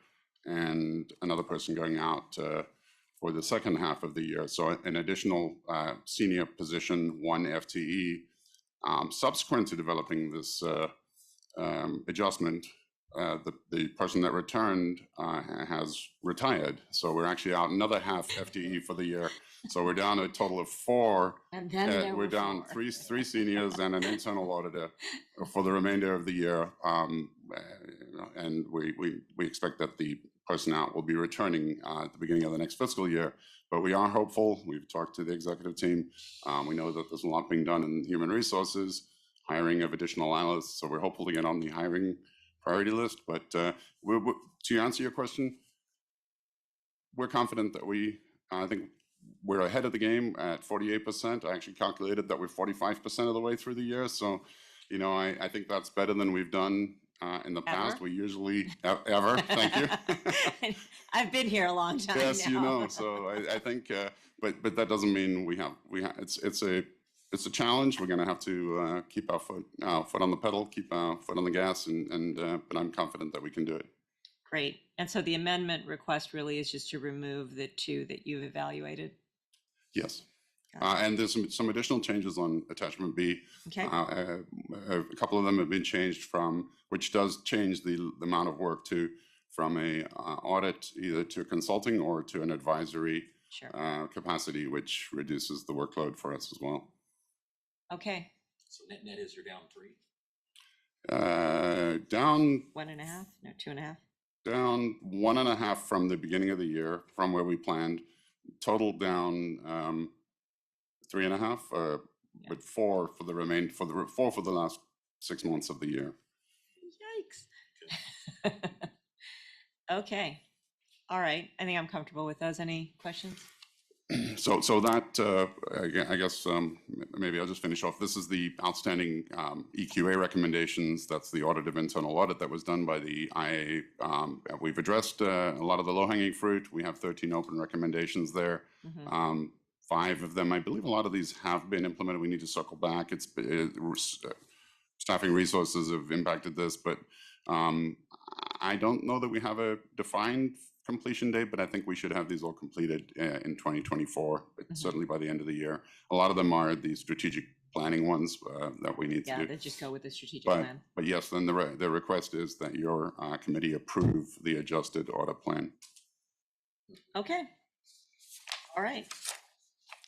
and another person going out for the second half of the year. So an additional senior position, 1 FTE. Subsequent to developing this adjustment, the person that returned has retired. So we're actually out another half FTE for the year. So we're down a total of 4. And then we're down 3 seniors and an internal auditor for the remainder of the year. And we expect that the person out will be returning at the beginning of the next fiscal year. But we are hopeful. We've talked to the executive team. We know that there's a lot being done in human resources, hiring of additional analysts. So we're hopeful to get on the hiring priority list. But to answer your question, we're confident that I think we're ahead of the game at 48%. I actually calculated that we're 45% of the way through the year. So, you know, I think that's better than we've done in the past. Ever? We usually, ever, thank you. I've been here a long time Yes, now. you know, so I think, but that doesn't mean it's a challenge. We're going to have to keep our foot on the pedal, keep our foot on the gas, but I'm confident that we can do it. Great. And so the amendment request really is just to remove the two that you've evaluated? Yes. And there's some additional changes on attachment B. Okay. A couple of them have been changed which does change the amount of work from a audit either to consulting or to an advisory capacity, which reduces the workload for us as well. Okay. So net is you're down 3. Down 1.5? No, 2.5. Down 1.5 from the beginning of the year, from where we planned. Total down 3.5, with 4 for the last 6 months of the year. Yikes. Okay. All right. I think I'm comfortable with those. Any questions? So that I guess maybe I'll just finish off. This is the outstanding EQA recommendations. That's the audit of internal audit that was done by the IA. We've addressed a lot of the low-hanging fruit. We have 13 open recommendations there. 5 of them, I believe a lot of these have been implemented. We need to circle back. Staffing resources have impacted this, but I don't know that we have a defined completion date, but I think we should have these all completed in 2024, certainly by the end of the year. A lot of them are the strategic planning ones that we need to do. Yeah, they just go with the strategic plan. But yes, then the request is that your committee approve the adjusted audit plan. Okay. All right.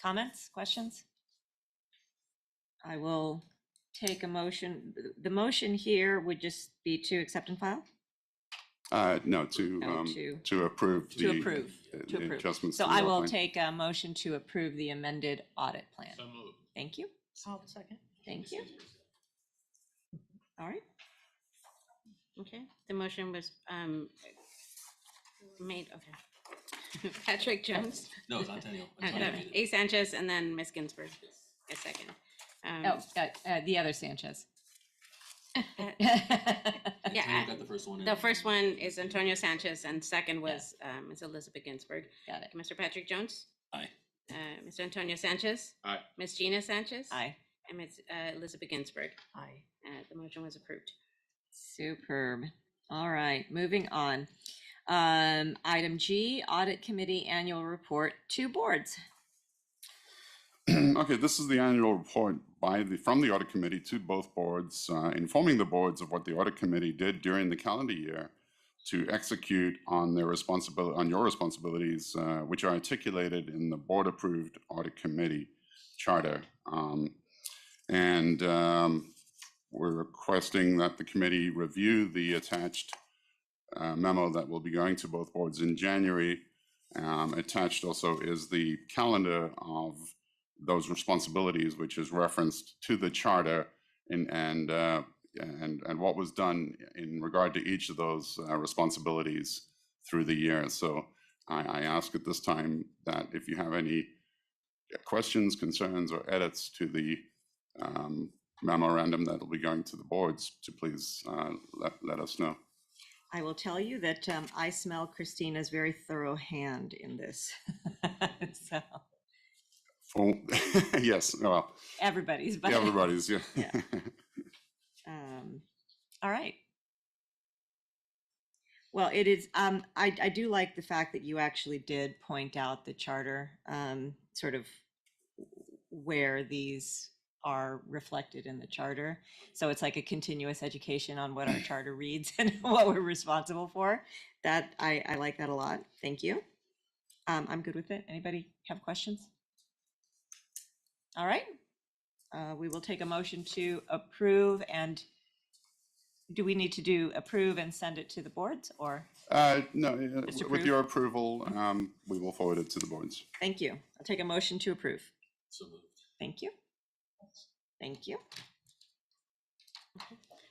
Comments, questions? I will take a motion. The motion here would just be to accept and file? No, to approve the adjustments. So to the I will outline. take a motion to approve the amended audit plan. So moved. Thank you. I'll second. Thank you. All right. Okay, the motion was made, okay. Patrick Jones. No, it's Antonio. A. Sanchez, and then Ms. Ginsburg, a second. The other Sanchez. Yeah, got the first one in. the first one is Antonio Sanchez, and second was Ms. Elizabeth Ginsburg. Got it. Mr. Patrick Jones? Aye. Mr. Antonio Sanchez? Aye. Ms. Gina Sanchez? Aye. And Ms. Elizabeth Ginsburg? Aye. The motion was approved. Superb. All right, moving on. Item G, Audit Committee Annual Report to Boards. Okay, this is the annual report from the Audit Committee to both boards, informing the boards of what the Audit Committee did during the calendar year to execute on your responsibilities, which are articulated in the board-approved Audit Committee charter. We're requesting that the committee review the attached memo that will be going to both boards in January. Attached also is the calendar of those responsibilities, which is referenced to the charter, and what was done in regard to each of those responsibilities through the year. So I ask at this time that if you have any questions, concerns, or edits to the memorandum that will be going to the boards, to please let us know. I will tell you that I smell Christina's very thorough hand in this. So. Yes, well. Everybody's. But everybody's, yeah. Yeah. All right. Well, it is, I do like the fact that you actually did point out the charter, sort of where these are reflected in the charter. So it's like a continuous education on what our charter reads and what we're responsible for. That I like that a lot. Thank you. I'm good with it. Anybody have questions? All right. We will take a motion to approve, and do we need to do approve and send it to the boards, or? No, with your approval, we will forward it to the boards. Thank you. I'll take a motion to approve. So moved. Thank you. Thank you.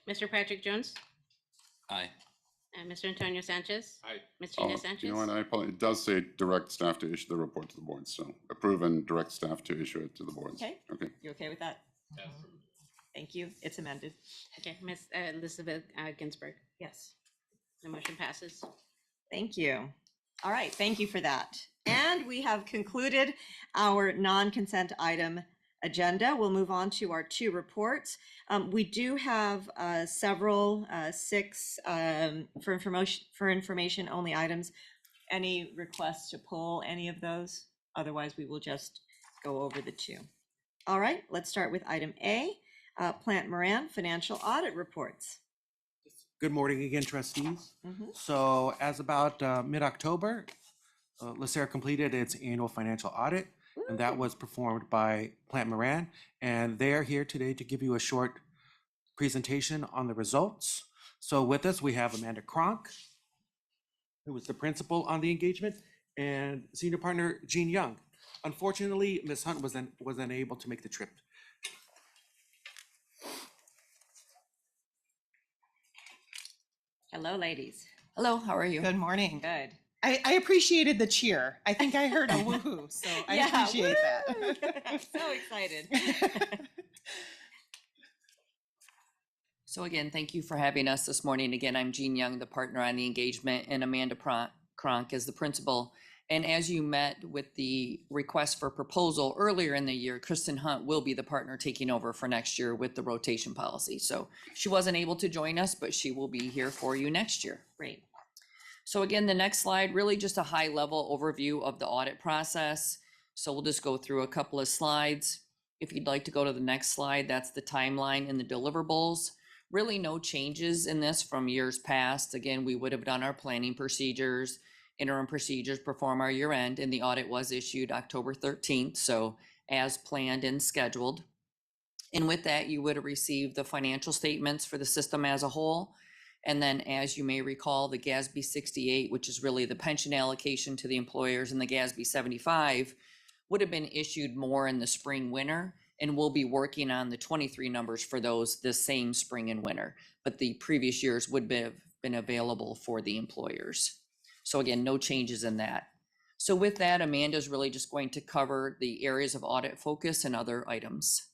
Mr. Patrick Jones? Aye. Mr. Antonio Sanchez? Aye. Ms. Gina Oh, Sanchez? you know what, I apologize. It does say direct staff to issue the report to the board, so approve and direct staff to issue it to the boards. Okay. Okay. You okay with that? Thank you. It's amended. Okay, Ms. Elizabeth Ginsburg. Yes. The motion passes. Thank you. All right, thank you for that. And we have concluded our non-consent item agenda. We'll move on to our two reports. We do have several, six for information only items. Any requests to pull any of those? Otherwise, we will just go over the two. All right, let's start with item A, Plante Moran Financial Audit Reports. Good morning again, trustees. Mhm. So as about mid-October, LACERA completed its annual financial audit, and that was performed by Plante Moran. And they are here today to give you a short presentation on the results. So with us, we have Amanda Kronk, who was the principal on the engagement, and senior partner Jean Young. Unfortunately, Ms. Hunt was unable to make the trip. Hello, ladies. Hello, how are you? Good morning. Good. I appreciated the cheer. I think I heard a woohoo, so I appreciate that. So excited. So again, thank you for having us this morning. Again, I'm Jean Young, the partner on the engagement, and Amanda Kronk is the principal. And as you met with the request for proposal earlier in the year, Kristen Hunt will be the partner taking over for next year with the rotation policy. So she wasn't able to join us, but she will be here for you next year. Great. So again, the next slide, really just a high level overview of the audit process. So we'll just go through a couple of slides. If you'd like to go to the next slide, that's the timeline and the deliverables. Really no changes in this from years past. Again, we would have done our planning procedures, interim procedures, perform our year end, and the audit was issued October 13th. So as planned and scheduled. And with that, you would have received the financial statements for the system as a whole. And then, as you may recall, the GASB 68, which is really the pension allocation to the employers, and the GASB 75 would have been issued more in the spring, winter, and we'll be working on the 23 numbers for those this same spring and winter. But the previous years would have been available for the employers. So again, no changes in that. So with that, Amanda's really just going to cover the areas of audit focus and other items.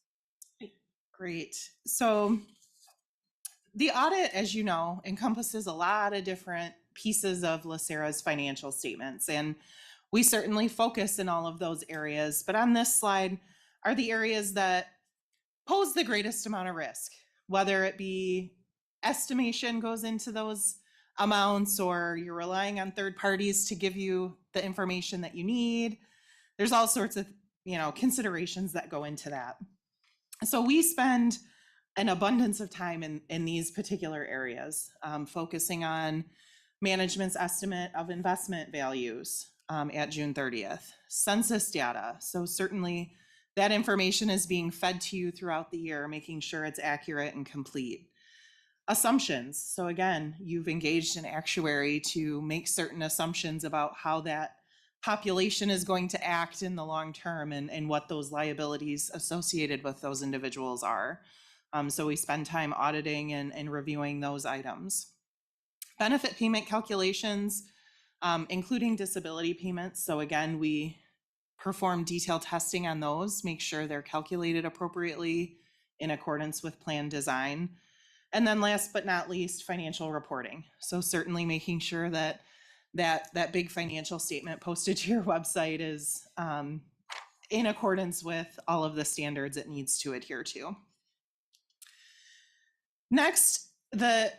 Great. So the audit, as you know, encompasses a lot of different pieces of LACERA's financial statements, and we certainly focus in all of those areas. But on this slide are the areas that pose the greatest amount of risk, whether it be estimation goes into those amounts or you're relying on third parties to give you the information that you need. There's all sorts of, considerations that go into that. So we spend an abundance of time in these particular areas, focusing on management's estimate of investment values at June 30th, census data. So certainly that information is being fed to you throughout the year, making sure it's accurate and complete. Assumptions. So again, you've engaged an actuary to make certain assumptions about how that population is going to act in the long term and what those liabilities associated with those individuals are. So we spend time auditing and reviewing those items. Benefit payment calculations, including disability payments. So again, we perform detailed testing on those, make sure they're calculated appropriately in accordance with plan design. And then last but not least, financial reporting. So certainly making sure that big financial statement posted to your website is in accordance with all of the standards it needs to adhere to. Next, the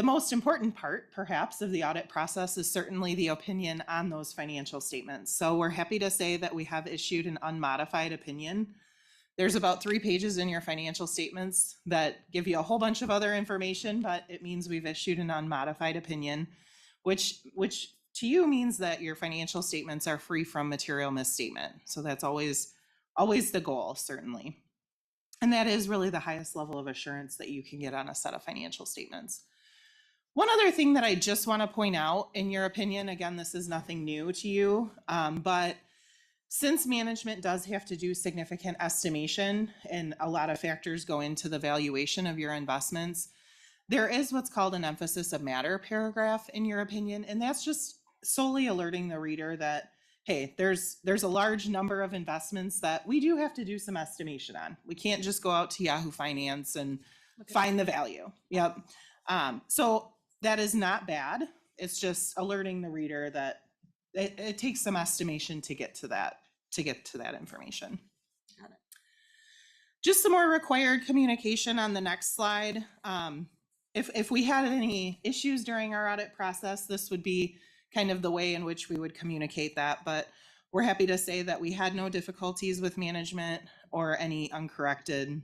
most important part, perhaps, of the audit process is certainly the opinion on those financial statements. So we're happy to say that we have issued an unmodified opinion. There's about 3 pages in your financial statements that give you a whole bunch of other information, but it means we've issued an unmodified opinion, which to you means that your financial statements are free from material misstatement. So that's always the goal, certainly. And that is really the highest level of assurance that you can get on a set of financial statements. One other thing that I just want to point out in your opinion, again, this is nothing new to you, but since management does have to do significant estimation and a lot of factors go into the valuation of your investments, there is what's called an emphasis of matter paragraph in your opinion, and that's just solely alerting the reader that, hey, there's a large number of investments that we do have to do some estimation on. We can't just go out to Yahoo Finance and find the value. Yep. So that is not bad. It's just alerting the reader that it takes some estimation to get to that information. Got it. Just some more required communication on the next slide. If we had any issues during our audit process, this would be kind of the way in which we would communicate that. But we're happy to say that we had no difficulties with management or any uncorrected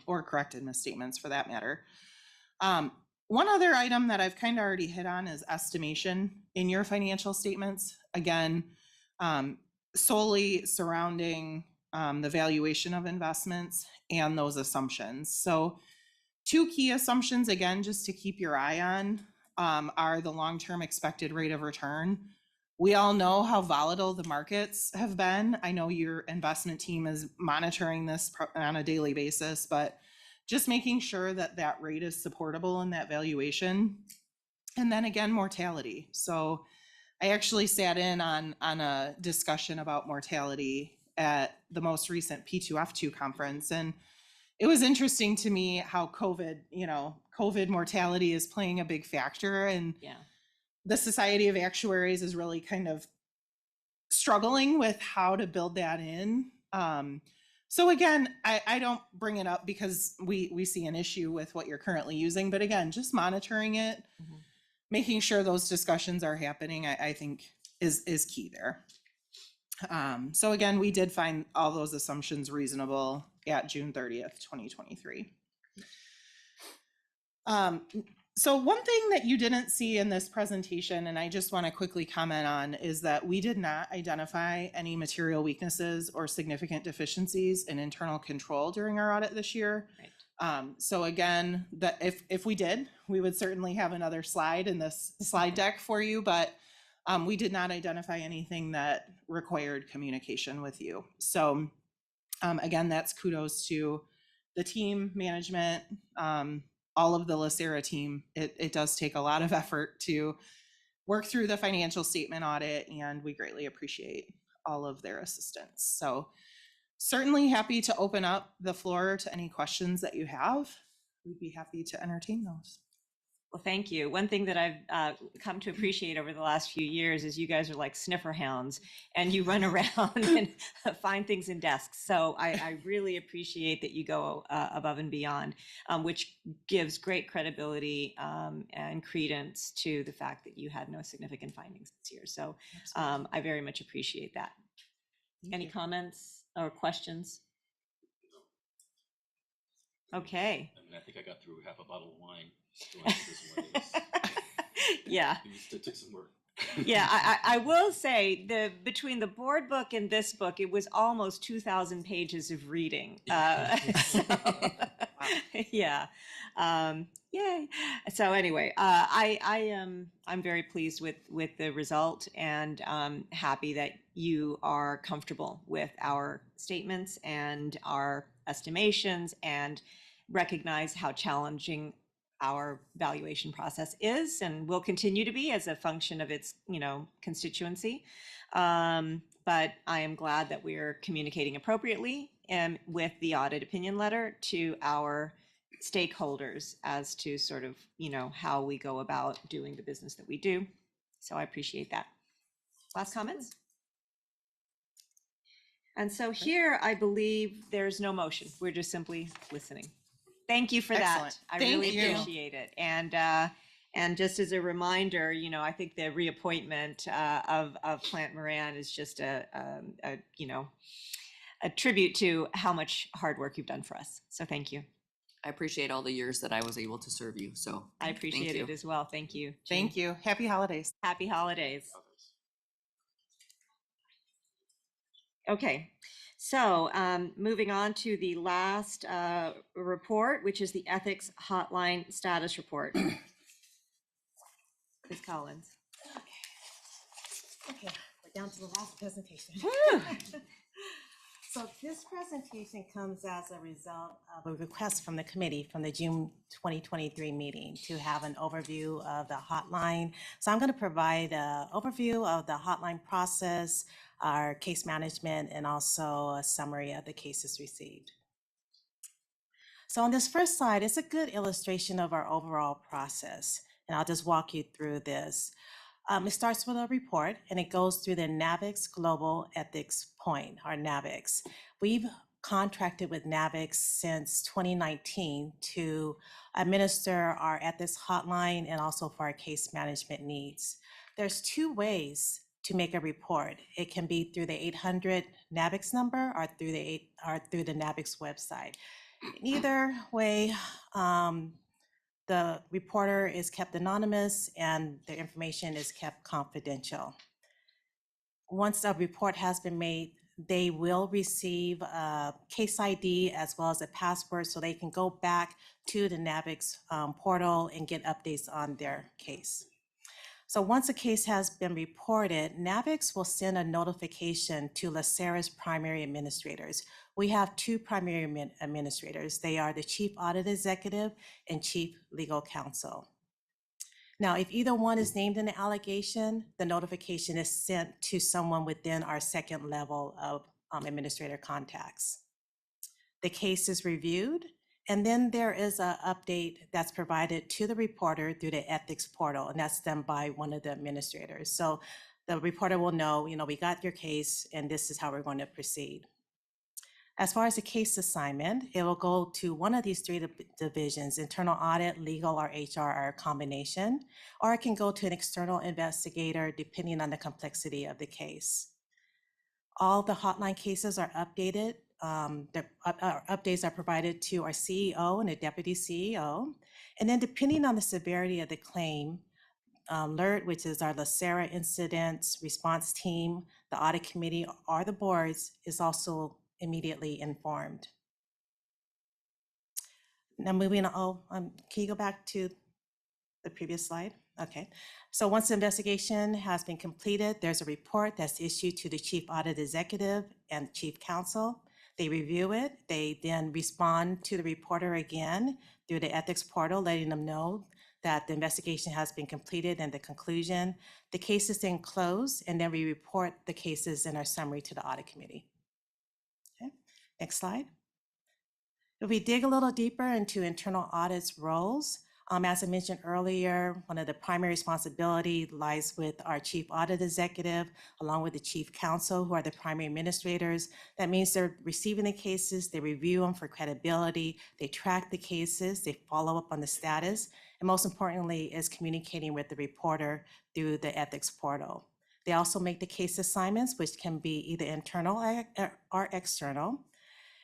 or corrected misstatements for that matter. One other item that I've kind of already hit on is estimation in your financial statements. Again, solely surrounding the valuation of investments and those assumptions. So 2 key assumptions, again, just to keep your eye on, are the long-term expected rate of return. We all know how volatile the markets have been. I know your investment team is monitoring this on a daily basis, but just making sure that that rate is supportable in that valuation. And then again, mortality. So I actually sat in on a discussion about mortality at the most recent P2F2 conference. And it was interesting to me how COVID mortality is playing a big factor. And the Society of Actuaries is really kind of struggling with how to build that in. So again, I don't bring it up because we see an issue with what you're currently using, but again, just monitoring it, making sure those discussions are happening, I think is key there. So again, we did find all those assumptions reasonable at June 30th, 2023. So one thing that you didn't see in this presentation, and I just want to quickly comment on, is that we did not identify any material weaknesses or significant deficiencies in internal control during our audit this year. Right. So again, if we did, we would certainly have another slide in this slide deck for you, but we did not identify anything that required communication with you. So again, that's kudos to the team, management, all of the LACERA team. It does take a lot of effort to work through the financial statement audit, and we greatly appreciate all of their assistance. So certainly happy to open up the floor to any questions that you have. We'd be happy to entertain those. Well, thank you. One thing that I've come to appreciate over the last few years is you guys are like sniffer hounds, and you run around and find things in desks. So I really appreciate that you go above and beyond, which gives great credibility and credence to the fact that you had no significant findings this year. So I very much appreciate that. Any comments or questions? Okay. I think I got through half a bottle of wine. Yeah. It took some work. Yeah, I will say between the board book and this book, it was almost 2,000 pages of reading. Yeah. Yay. So anyway, I'm very pleased with the result, and happy that you are comfortable with our statements and our estimations, and recognize how challenging our valuation process is and will continue to be as a function of its, constituency. But I am glad that we're communicating appropriately and with the audit opinion letter to our stakeholders as to sort of, how we go about doing the business that we do. So I appreciate that. Last comments? And so here, I believe there's no motion. We're just simply listening. Thank you for that. Excellent. I Thank really you. appreciate it. And just as a reminder, I think the reappointment of Plante Moran is just a tribute to how much hard work you've done for us. So thank you. I appreciate all the years that I was able to serve you. So I appreciate it as well. Thank you. Thank you. Happy holidays. Happy holidays. Okay. So moving on to the last report, which is the Ethics Hotline Status Report. Ms. Collins. Okay, we're down to the last presentation. So this presentation comes as a result of a request from the committee from the June 2023 meeting to have an overview of the hotline. So I'm going to provide an overview of the hotline process, our case management, and also a summary of the cases received. So on this first slide, it's a good illustration of our overall process, and I'll just walk you through this. It starts with a report, and it goes through the NAVIX Global Ethics Point, or NAVIX. We've contracted with NAVIX since 2019 to administer our ethics hotline and also for our case management needs. There's two ways to make a report. It can be through the 800 NAVIX number or through the NAVIX website. Either way, the reporter is kept anonymous and the information is kept confidential. Once a report has been made, they will receive a case ID as well as a password so they can go back to the NAVIX portal and get updates on their case. So once a case has been reported, NAVIX will send a notification to LACERA's primary administrators. We have two primary administrators. They are the Chief Audit Executive and Chief Legal Counsel. Now, if either one is named in the allegation, the notification is sent to someone within our second level of administrator contacts. The case is reviewed, and then there is an update that's provided to the reporter through the ethics portal, and that's done by one of the administrators. So the reporter will know, we got your case, and this is how we're going to proceed. As far as the case assignment, it will go to one of these three divisions: internal audit, legal, or HR, or a combination, or it can go to an external investigator depending on the complexity of the case. All the hotline cases are updated. Updates are provided to our CEO and the deputy CEO. And then depending on the severity of the claim, LERT, which is our LACERA Incidents Response Team, the Audit Committee, or the boards, is also immediately informed. Now moving on, can you go back to the previous slide? Okay, so once the investigation has been completed, there's a report that's issued to the Chief Audit Executive and Chief Counsel. They review it. They then respond to the reporter again through the ethics portal, letting them know that the investigation has been completed and the conclusion. The case is then closed, and then we report the cases in our summary to the Audit Committee. Okay, next slide. If we dig a little deeper into internal audit's roles, as I mentioned earlier, one of the primary responsibilities lies with our Chief Audit Executive, along with the Chief Counsel, who are the primary administrators. That means they're receiving the cases, they review them for credibility, they track the cases, they follow up on the status, and most importantly is communicating with the reporter through the ethics portal. They also make the case assignments, which can be either internal or external.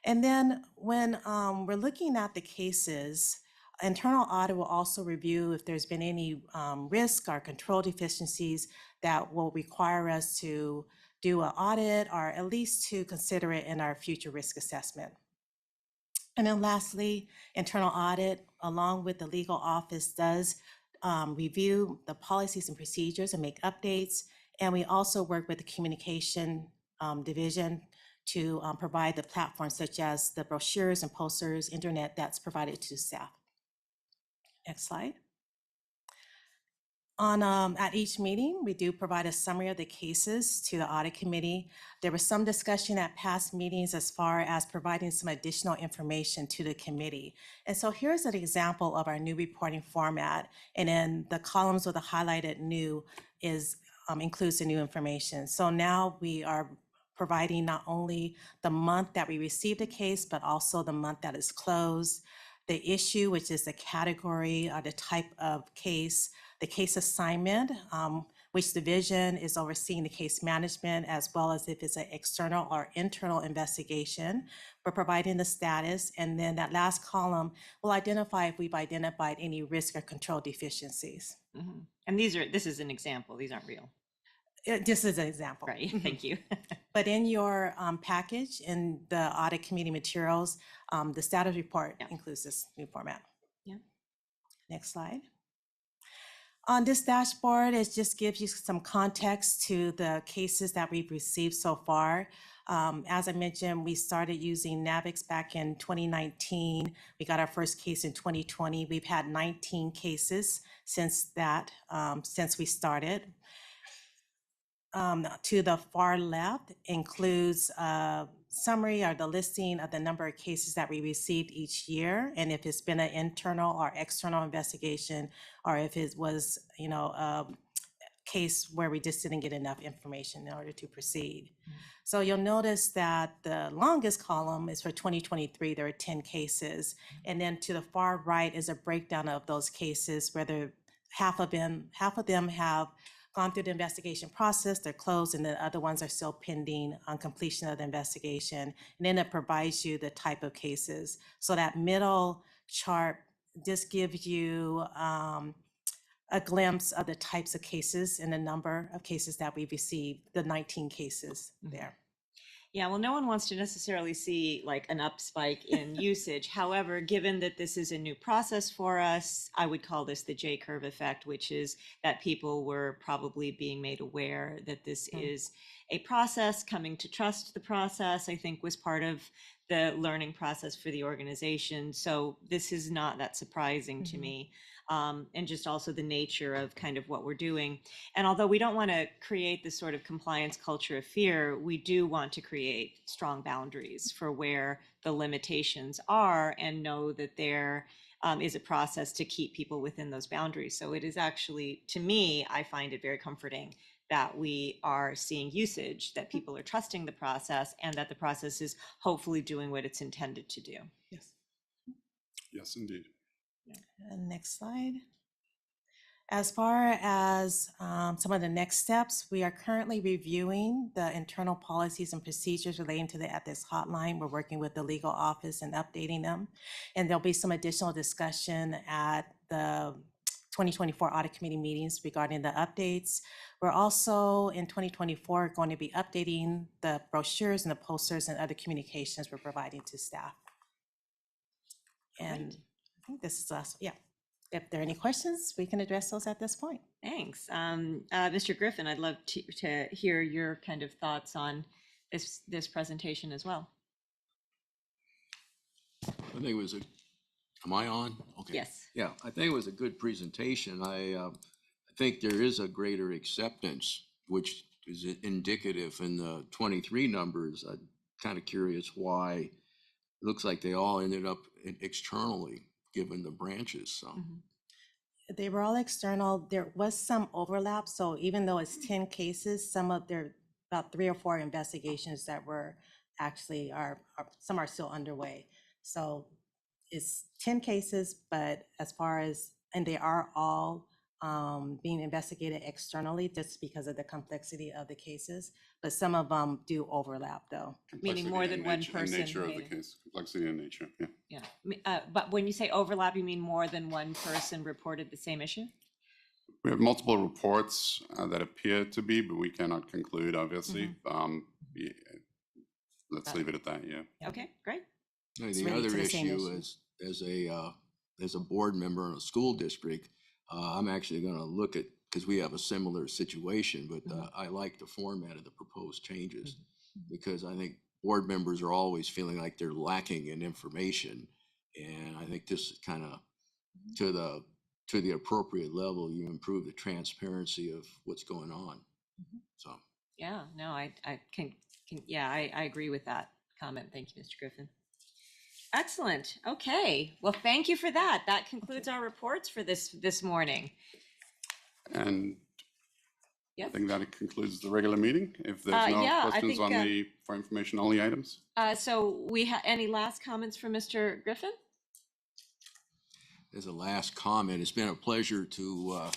And then when we're looking at the cases, internal audit will also review if there's been any risk or control deficiencies that will require us to do an audit or at least to consider it in our future risk assessment. And then lastly, internal audit, along with the legal office, does review the policies and procedures and make updates. And we also work with the communication division to provide the platforms such as the brochures and posters, internet that's provided to staff. Next slide. At each meeting, we do provide a summary of the cases to the Audit Committee. There was some discussion at past meetings as far as providing some additional information to the committee. And so here's an example of our new reporting format. And in the columns with the highlighted new includes the new information. So now we are providing not only the month that we received a case, but also the month that is closed, the issue, which is the category or the type of case, the case assignment, which division is overseeing the case management, as well as if it's an external or internal investigation. We're providing the status, and then that last column will identify if we've identified any risk or control deficiencies. Mm-hmm. And this is an example, these aren't real. This is an example. Right, thank you. But in your package, in the Audit Committee materials, the status report includes this new format. Yeah. Next slide. On this dashboard, it just gives you some context to the cases that we've received so far. As I mentioned, we started using Navix back in 2019. We got our first case in 2020. We've had 19 cases since that, since we started. To the far left includes a summary or the listing of the number of cases that we received each year, and if it's been an internal or external investigation, or if it was, a case where we just didn't get enough information in order to proceed. So you'll notice that the longest column is for 2023. There are 10 cases, and then to the far right is a breakdown of those cases, whether half of them have gone through the investigation process, they're closed, and the other ones are still pending on completion of the investigation. And then it provides you the type of cases. So that middle chart just gives you a glimpse of the types of cases and the number of cases that we've received, the 19 cases there. Yeah, well, no one wants to necessarily see like an up spike in usage. However, given that this is a new process for us, I would call this the J-curve effect, which is that people were probably being made aware that this is a process. Coming to trust the process, I think, was part of the learning process for the organization. So this is not that surprising to me. And just also the nature of kind of what we're doing. And although we don't want to create this sort of compliance culture of fear, we do want to create strong boundaries for where the limitations are and know that there is a process to keep people within those boundaries. So it is actually, to me, I find it very comforting that we are seeing usage, that people are trusting the process, and that the process is hopefully doing what it's intended to do. Yes. Yes, indeed. And next slide. As far as some of the next steps, we are currently reviewing the internal policies and procedures relating to the ethics hotline. We're working with the legal office and updating them. And there'll be some additional discussion at the 2024 Audit Committee meetings regarding the updates. We're also in 2024 going to be updating the brochures and the posters and other communications we're providing to staff. And I think this is the last, yeah. If there are any questions, we can address those at this point. Thanks. Mr. Griffin, I'd love to hear your kind of thoughts on this presentation as well. I think it was am I on? Okay. Yes. Yeah, I think it was a good presentation. I think there is a greater acceptance, which is indicative in the 23 numbers. I'm kind of curious why it looks like they all ended up externally, given the branches. So They were all external. There was some overlap. So even though it's 10 cases, about 3 or 4 investigations that were actually some are still underway. So it's 10 cases, but and they are all being investigated externally just because of the complexity of the cases. But some of them do overlap though. Meaning more than one person. Nature of the case, complexity and nature, yeah. Yeah. But when you say overlap, you mean more than one person reported the same issue? We have multiple reports that appear to be, but we cannot conclude, obviously. Yeah, let's leave it at that, yeah. Okay, great. The other issue is, as a board member in a school district, I'm actually going to look at, because we have a similar situation, but I like the format of the proposed changes because I think board members are always feeling like they're lacking in information. And I think this is kind of to the appropriate level, you improve the transparency of what's going on. So. Yeah, no, I agree with that comment. Thank you, Mr. Griffin. Excellent. Okay. Well, thank you for that. That concludes our reports for this morning. And Yep. I think that concludes the regular meeting. If there's no questions for information only items. So we have any last comments from Mr. Griffin? As a last comment, it's been a pleasure to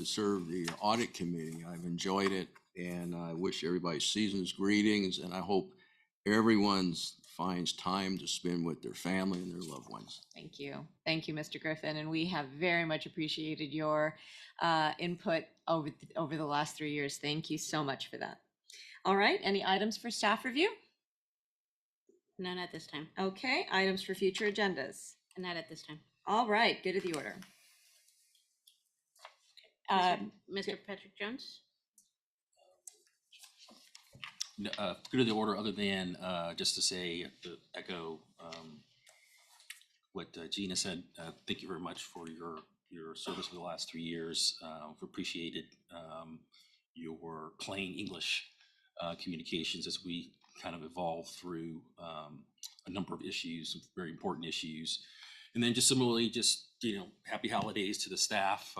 serve the audit committee. I've enjoyed it, and I wish everybody season's greetings, and I hope everyone finds time to spend with their family and their loved ones. Thank you. Thank you, Mr. Griffin. And we have very much appreciated your input over the last 3 years. Thank you so much for that. All right. Any items for staff review? None at this time. Okay. Items for future agendas? Not at this time. All right. Good of the order. Mr. Patrick Jones? go to the order other than just to say, to echo what Gina said. Thank you very much for your service for the last 3 years. We've appreciated your plain English communications as we kind of evolve through a number of issues, very important issues. And then just similarly, just, happy holidays to the staff.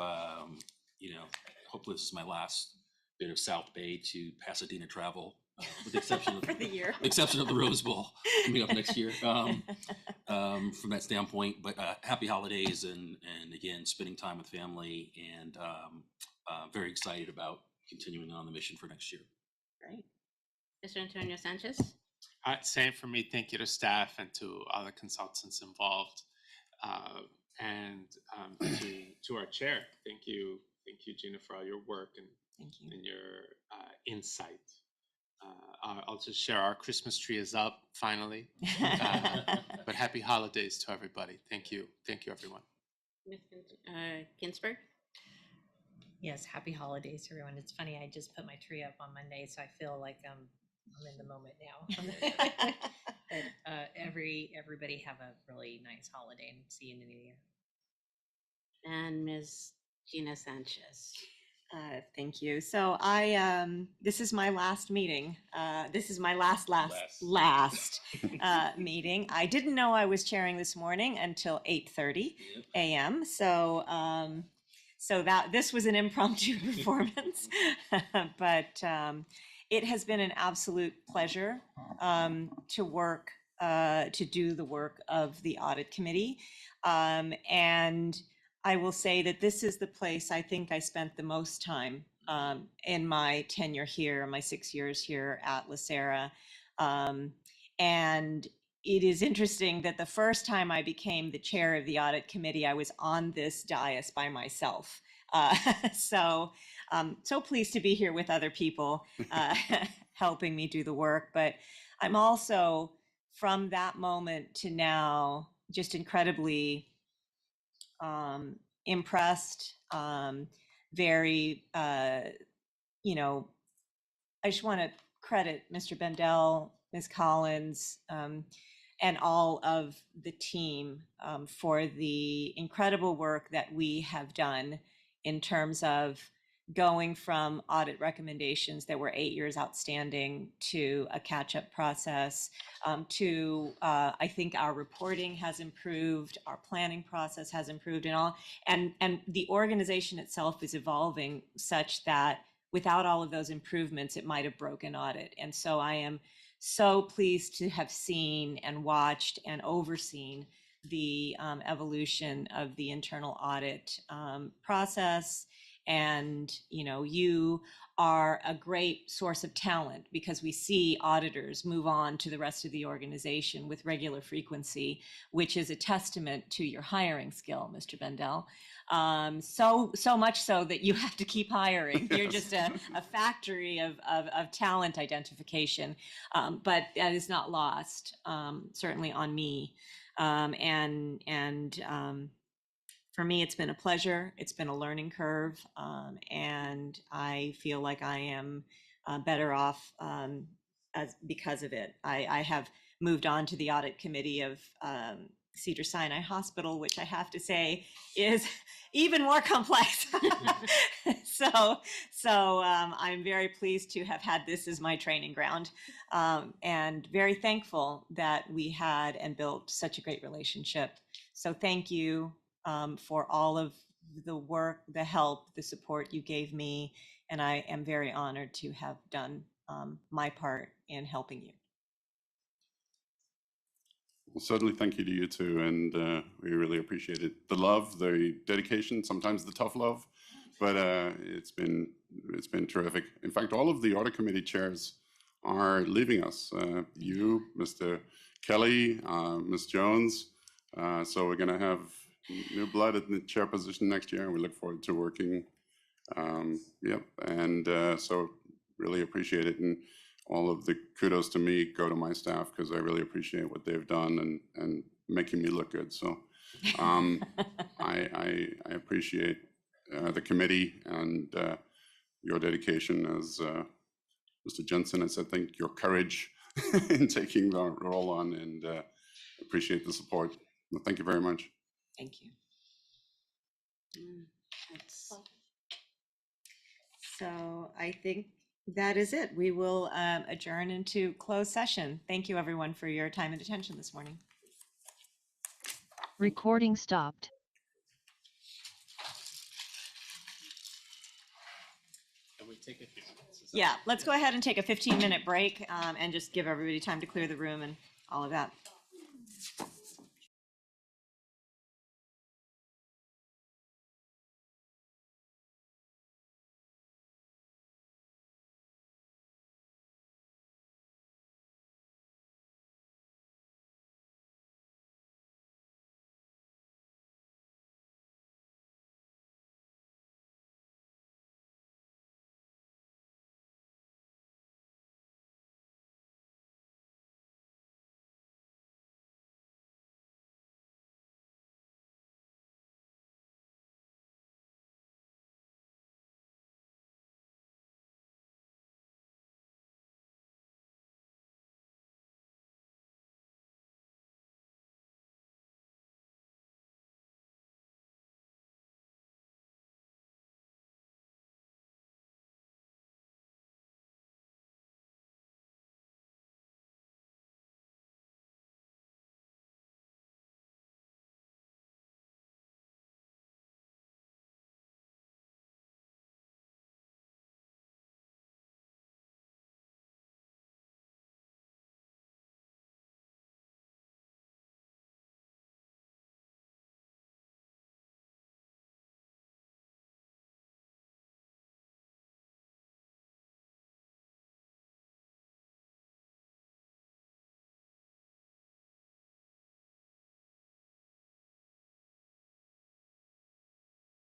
Hopefully this is my last bit of South Bay to Pasadena travel, with the exception of For the year. exception of the Rose Bowl coming up next year. From that standpoint, but happy holidays, and again, spending time with family, and very excited about continuing on the mission for next year. Great. Mr. Antonio Sanchez? Same for me. Thank you to staff and to all the consultants involved, and to our chair. Thank you, Gina, for all your work and your insight. I'll just share, our Christmas tree is up finally. But happy holidays to everybody. Thank you, everyone. Ms. Ginsburg? Yes, happy holidays to everyone. It's funny, I just put my tree up on Monday, so I feel like I'm in the moment now. But everybody have a really nice holiday, and see you in the new year. And Ms. Gina Sanchez? Thank you. So this is my last meeting. This is my last meeting. I didn't know I was chairing this morning until 8:30 a.m. So that this was an impromptu performance, but it has been an absolute pleasure to do the work of the Audit Committee, and I will say that this is the place I think I spent the most time in my tenure here, my 6 years here at LACERA. And it is interesting that the first time I became the chair of the Audit Committee, I was on this dais by myself. So pleased to be here with other people helping me do the work. But I'm also, from that moment to now, just incredibly impressed, very, I just want to credit Mr. Bendel, Ms. Collins, and all of the team for the incredible work that we have done in terms of going from audit recommendations that were 8 years outstanding to a catch-up process, to I think our reporting has improved, our planning process has improved, and the organization itself is evolving such that without all of those improvements, it might have broken audit. And so I am so pleased to have seen and watched and overseen the evolution of the internal audit process. And, you are a great source of talent, because we see auditors move on to the rest of the organization with regular frequency, which is a testament to your hiring skill, Mr. Bendel. So much so that you have to keep hiring. You're just a factory of talent identification, but that is not lost, certainly on me. For me, it's been a pleasure. It's been a learning curve, and I feel like I am better off because of it. I have moved on to the Audit Committee of Cedars-Sinai Hospital, which I have to say is even more complex. So I'm very pleased to have had this as my training ground, and very thankful that we had and built such a great relationship. So thank you for all of the work, the help, the support you gave me, and I am very honored to have done my part in helping you. Well, certainly thank you to you too, and we really appreciate it. The love, the dedication, sometimes the tough love, but it's been terrific. In fact, all of the Audit Committee chairs are leaving us. You, Mr. Kelly, Ms. Jones, so we're going to have new blood in the chair position next year, and we look forward to working. So really appreciate it, and all of the kudos to me go to my staff, because I really appreciate what they've done and making me look good. So I appreciate the committee and your dedication as Mr. Jensen, I said, thank your courage in taking the role on, and appreciate the support. Well, thank you very much. Thank you. So I think that is it. We will adjourn into closed session. Thank you, everyone, for your time and attention this morning. Recording stopped. Can we take a few minutes? Yeah, let's go ahead and take a 15-minute break and just give everybody time to clear the room and all of that.